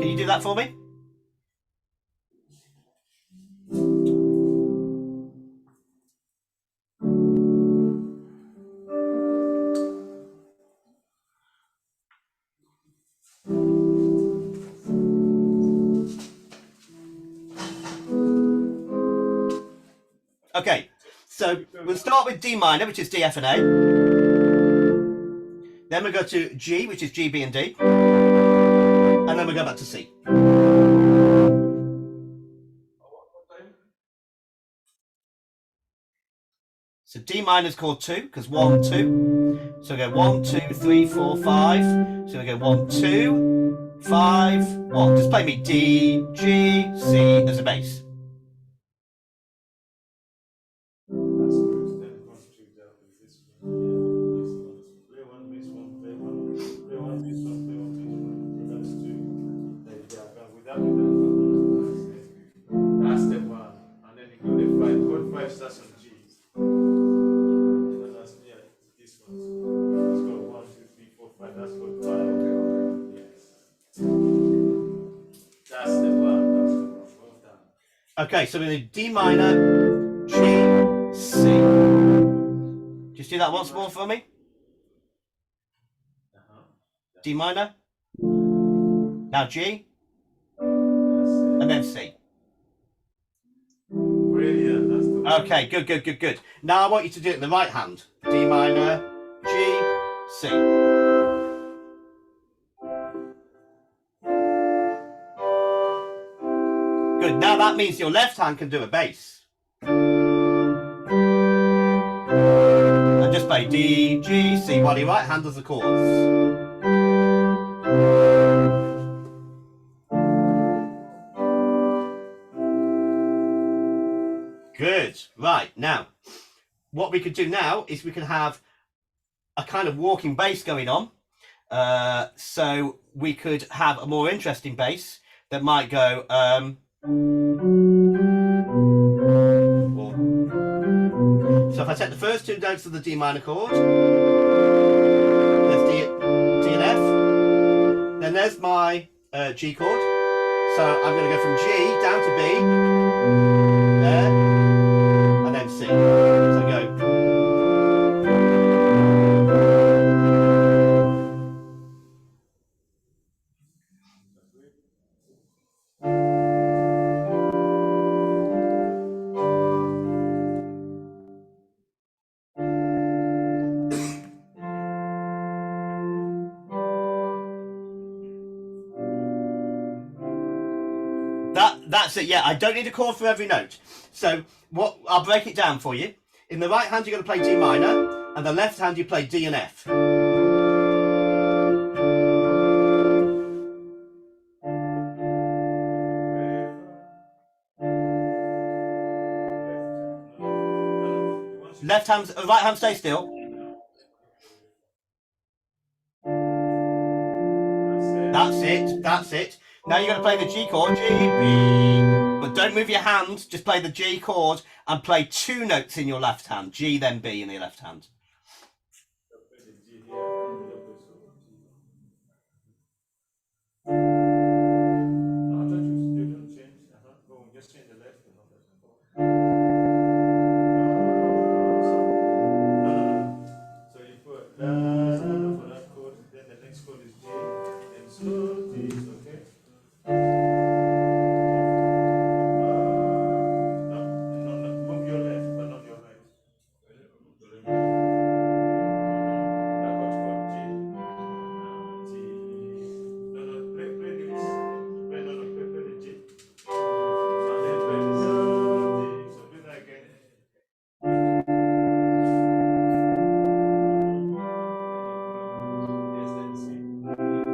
Can you do that for me? Okay, so we'll start with D minor, which is D, F, and A. Then we'll go to G, which is G, B, and D. And then we'll go back to C. So D minor is chord 2, because 1, 2. So we go 1, 2, 3, 4, 5. So we go 1, 2, 5, 1. Just play me D, G, C as a bass. That's the one. And then you go to 5. Chord 5 starts on G. And then that's, yeah, this one. Let's go 1, 2, 3, 4, 5. That's chord 5. Yes. That's the one. That's the one. Well done. Okay, so we're going to D minor, G, C. Just do that once more for me. D minor. Now G. And then C. Brilliant. That's the one. Okay, good, good, good, good. Now I want you to do it in the right hand. D minor, G, C. Good. Now that means your left hand can do a bass. And just play D, G, C while your right hand does the chords. Good. Right, now, what we could do now is we can have a kind of walking bass going on. So we could have a more interesting bass that might go... So if I take the first 2 notes of the D minor chord, there's D and F, then there's my G chord. So I'm going to go from G down to B, there, and then C. So I go. That's it, yeah, I don't need a chord for every note. So what I'll break it down for you. In the right hand you're going to play D minor, and the left hand you play D and F. Left hand, right hand stay still. That's it. Now you're going to play the G chord, G, B, but don't move your hand, just play the G chord and play 2 notes in your left hand, G then B in your left hand. So you put da for that chord, then the next chord is G, and so D, okay? Move your left, but not your right. That chord's called G. G. No, play this. Play the G. And then play the D. So do that again.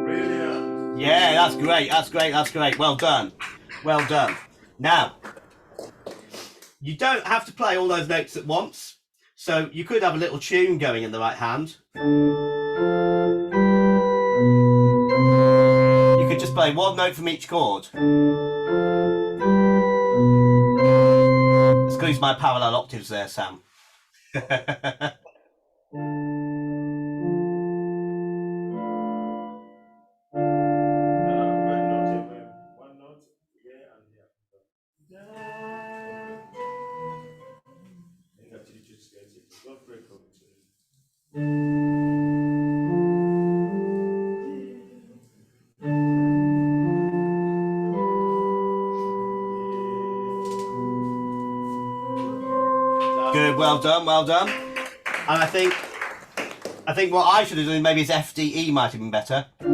Brilliant. Yeah, that's great. Well done. Now, you don't have to play all those notes at once. So you could have a little tune going in the right hand. You could just play 1 note from each chord. Excuse my parallel octaves there, Sam. Good, well done. And I think what I should have done maybe is FDE might have been better. But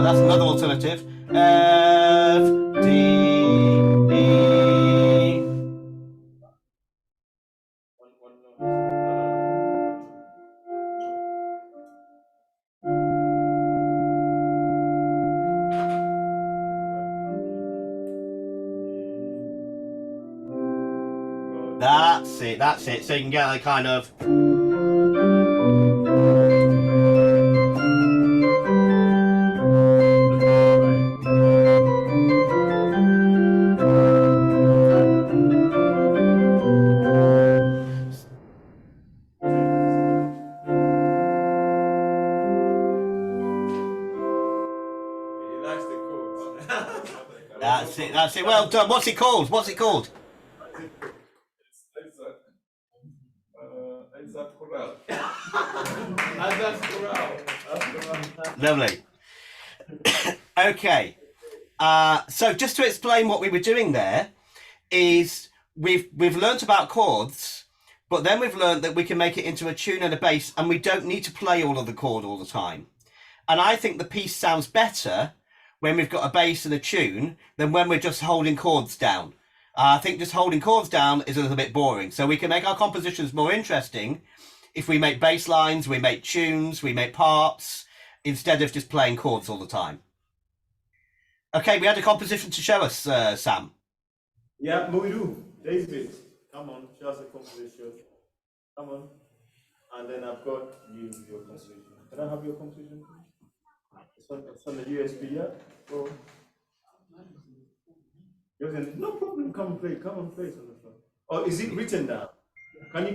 that's another alternative. F, D, E. That's it. So you can get like kind of. That's it. Well done. What's it called? Lovely. Okay. So just to explain what we were doing there is we've learnt about chords, but then we've learnt that we can make it into a tune and a bass, and we don't need to play all of the chord all the time. And I think the piece sounds better when we've got a bass and a tune than when we're just holding chords down. I think just holding chords down is a little bit boring. So we can make our compositions more interesting if we make bass lines, we make tunes, we make parts, instead of just playing chords all the time. Okay, we had a composition to show us, Sam. Yeah, we do. David, come on, show us a composition. Come on. And then I've got your composition. Can I have your composition? It's on the USB, yeah? So, no problem, come and play it on the phone. Or is it written down? Can you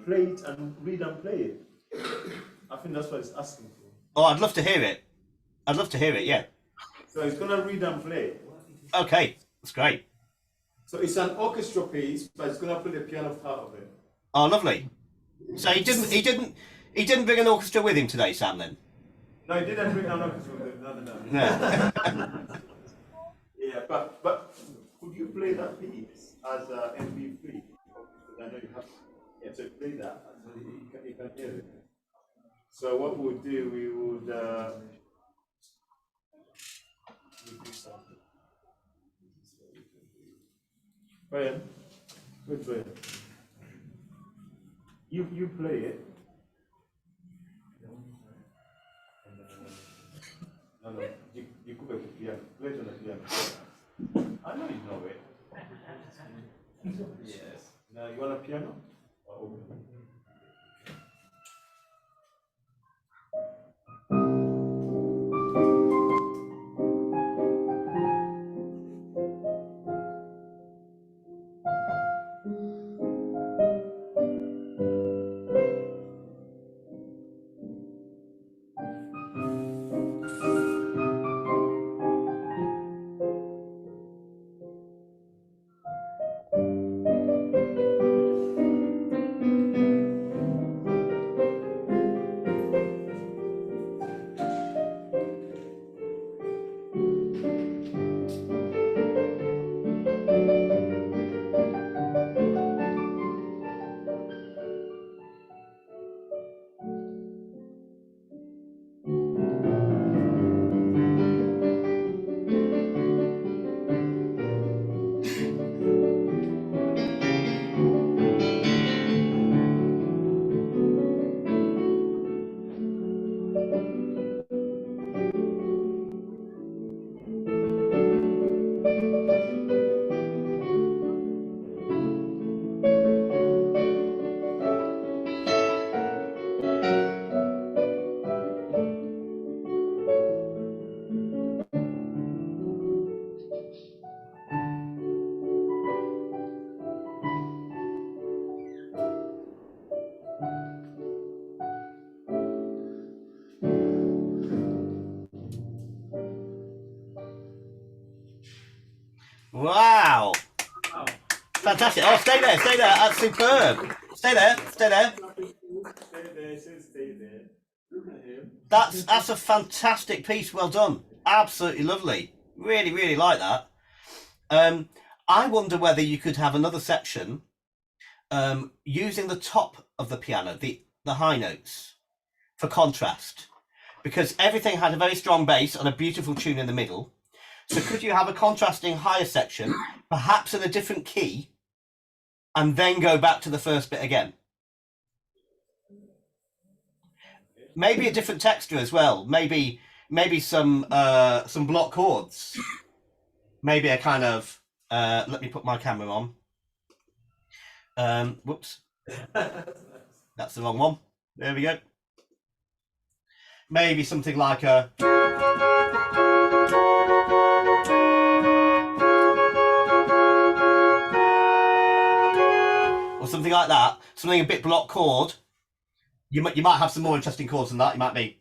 play it and read and play it? I think that's what it's asking for. Oh, I'd love to hear it. I'd love to hear it, yeah. So it's gonna read and play. Okay, that's great. So it's an orchestra piece, but it's gonna play the piano part of it. Oh, lovely. So he didn't bring an orchestra with him today, Sam, then? No, he didn't bring an orchestra with him. No. No. Yeah, but could you play that piece as a MP3? Because I know you have. Yeah, so play that so you can hear it. So what we'll do, we would do something. Brian, good Brian. You play it. No, you could play the piano. Play it on the piano. I know you know it. Yes. Now you want a piano? Or Wow. Fantastic. Oh, stay there, stay there. That's superb. Stay there, stay there. Stay there. Look at him. That's a fantastic piece. Well done. Absolutely lovely. Really, really like that. I wonder whether you could have another section using the top of the piano, the high notes, for contrast, because everything had a very strong bass and a beautiful tune in the middle. So could you have a contrasting higher section, perhaps in a different key, and then go back to the first bit again? Maybe a different texture as well. Maybe some block chords. Maybe a kind of let me put my camera on. Whoops. That's the wrong one. There we go. Maybe something like a or something like that. Something a bit block chord. You might have some more interesting chords than that. You might be.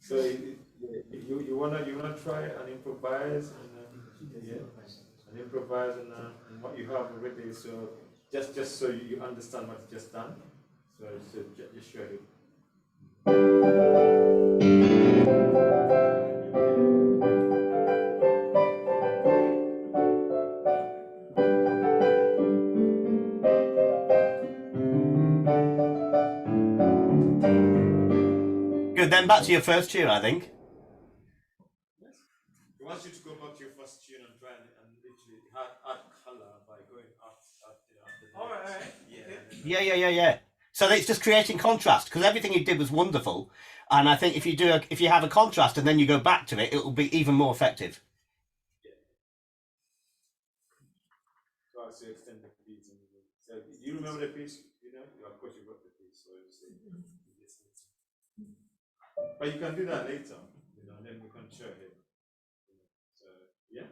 So you wanna try and improvise and improvise and what you have already. So just so you understand what you just done. So just show it. Good. Then back to your first tune, I think. He wants you to go back to your first tune and try and literally add color by going up the All right. Yeah. So it's just creating contrast, because everything you did was wonderful, and I think if you have a contrast and then you go back to it, it will be even more effective. So as you extend the piece. So do you remember the piece? You know, of course you wrote the piece. So you say. But you can do that later, you know, and then we can show it. So yeah.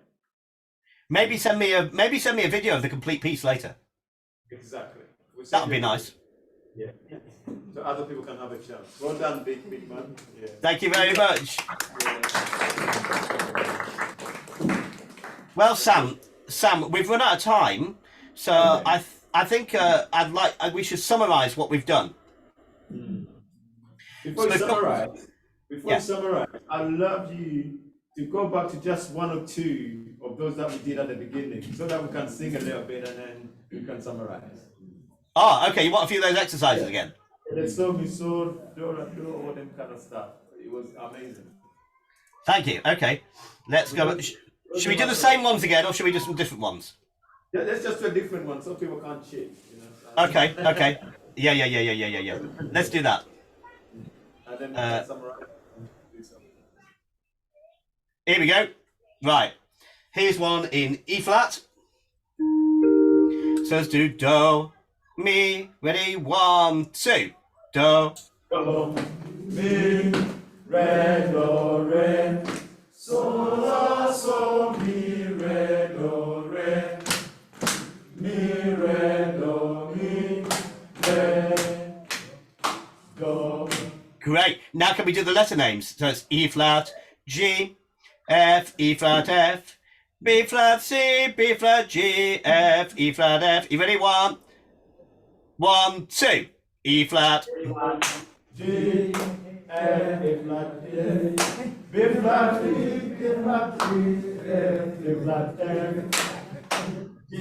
Maybe send me a video of the complete piece later. Exactly. That would be nice. Yeah. So other people can have a chance. Well done, big man. Yeah. Thank you very much. Yeah. Well, Sam, we've run out of time, so okay. I think we should summarise what we've done. Before you summarize, I'd love you to go back to just one or two of those that we did at the beginning, so that we can sing a little bit and then we can summarize. Oh, okay. You want a few of those exercises again? The so, mi, so, do, all them kind of stuff. It was amazing. Thank you. Okay, let's go. Should we do the same ones again, or should we do some different ones? Yeah, let's just do a different one, so people can't cheat. You know? Okay. Okay. Yeah. Let's do that. And then we can summarize. Here we go. Right. Here's one in E flat. So let's do do, mi, ready, 1, 2. Do, mi, re, do, re, so, la, so, mi, re, do, re, mi, re, do, mi, re, do. Great. Now can we do the letter names? So it's E flat, G, F, E flat, F, B flat, C, B flat, G, F, E flat, F. You ready? 1, 2. E flat, G, F, E flat, G, B flat, C, B flat, C, F, E flat, F, G,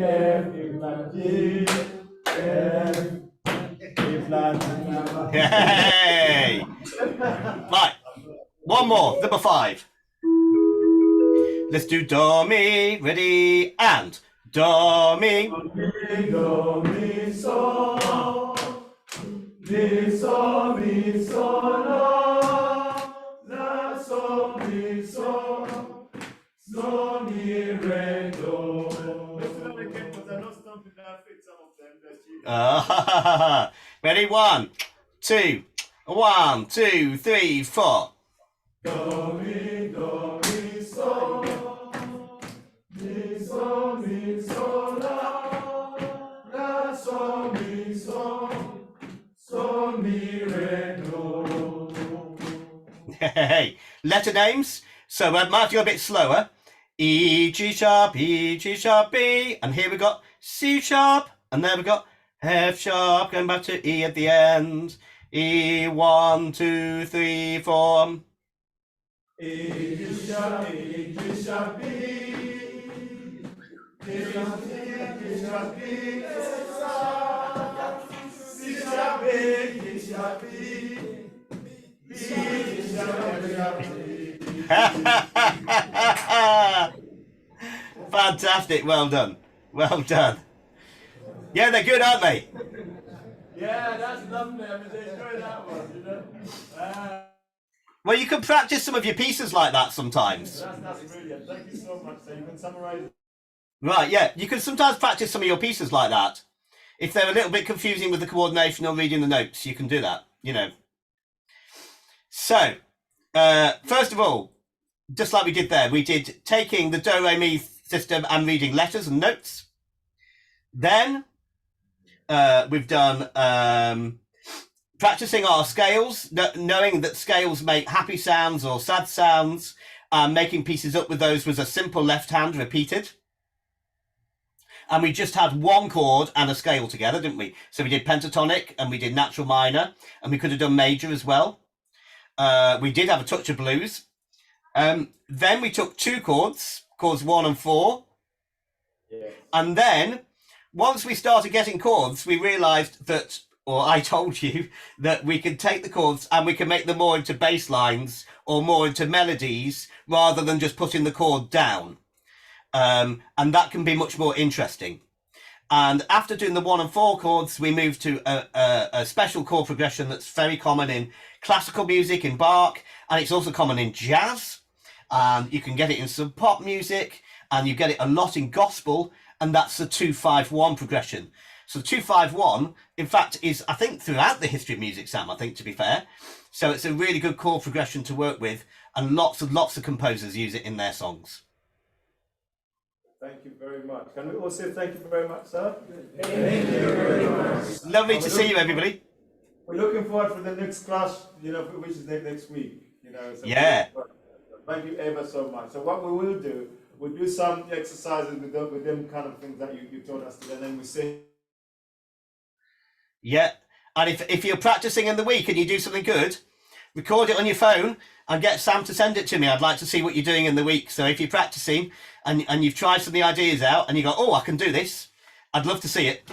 F, E flat, G, F, E flat. Hey! Right. One more. Number 5. Let's do do, mi, ready, and do, mi. Do, mi, so, mi, so, mi, so, la, so, mi, so, mi, re, do. Ready, 1, 2, 1, 2, 3, 4. Do, mi, so, mi, so, mi, so, la, so, mi, so, mi, re, do. Hey, letter names. So might have to go a bit slower. E, G sharp, B, and here we got C sharp, and there we got F sharp, going back to E at the end. E, 1, 2, 3, 4. E, G sharp, B, G sharp, B, C sharp, B, C sharp, B, G sharp, B, B, G sharp, B. Fantastic, well done. Well done. Yeah, they're good, aren't they? Yeah, that's lovely. I mean, they enjoy that one, you know. Well, you can practice some of your pieces like that sometimes. That's brilliant. Thank you so much. So you can summarize. Right, yeah. You can sometimes practice some of your pieces like that. If they're a little bit confusing with the coordination or reading the notes, you can do that, you know. So, first of all, just like we did there, we did taking the do, re, mi system and reading letters and notes. Then we've done practicing our scales, knowing that scales make happy sounds or sad sounds. Making pieces up with those was a simple left hand repeated. And we just had one chord and a scale together, didn't we? So we did pentatonic and we did natural minor, and we could have done major as well. We did have a touch of blues. Then we took 2 chords, chords 1 and 4. Yeah. And then once we started getting chords, we realized that, or I told you, that we could take the chords and we can make them more into bass lines or more into melodies rather than just putting the chord down. And that can be much more interesting. And after doing the 1 and 4 chords, we moved to a special chord progression that's very common in classical music, in Bach, and it's also common in jazz. And you can get it in some pop music, and you get it a lot in gospel, and that's the 2-5-1 progression. So the 2-5-1, in fact, is, I think, throughout the history of music, Sam, I think, to be fair. So it's a really good chord progression to work with, and lots of composers use it in their songs. Thank you very much. Can we all say thank you very much, sir? Thank you very much. Lovely to see you, everybody. We're looking forward for the next class, you know, which is next week. You know, so Yeah. Thank you ever so much. So what we will do, we'll do some exercises with them kind of things that you told us today, and then we sing. Yeah. And if you're practicing in the week and you do something good, record it on your phone and get Sam to send it to me. I'd like to see what you're doing in the week. So if you're practicing and you've tried some of the ideas out and you go, oh, I can do this, I'd love to see it.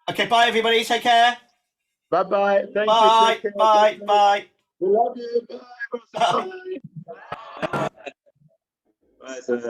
Okay, bye, everybody. Take care. Bye-bye. Thank Bye. you. Bye. Bye. We love you. Bye. Bye. Bye. Bye.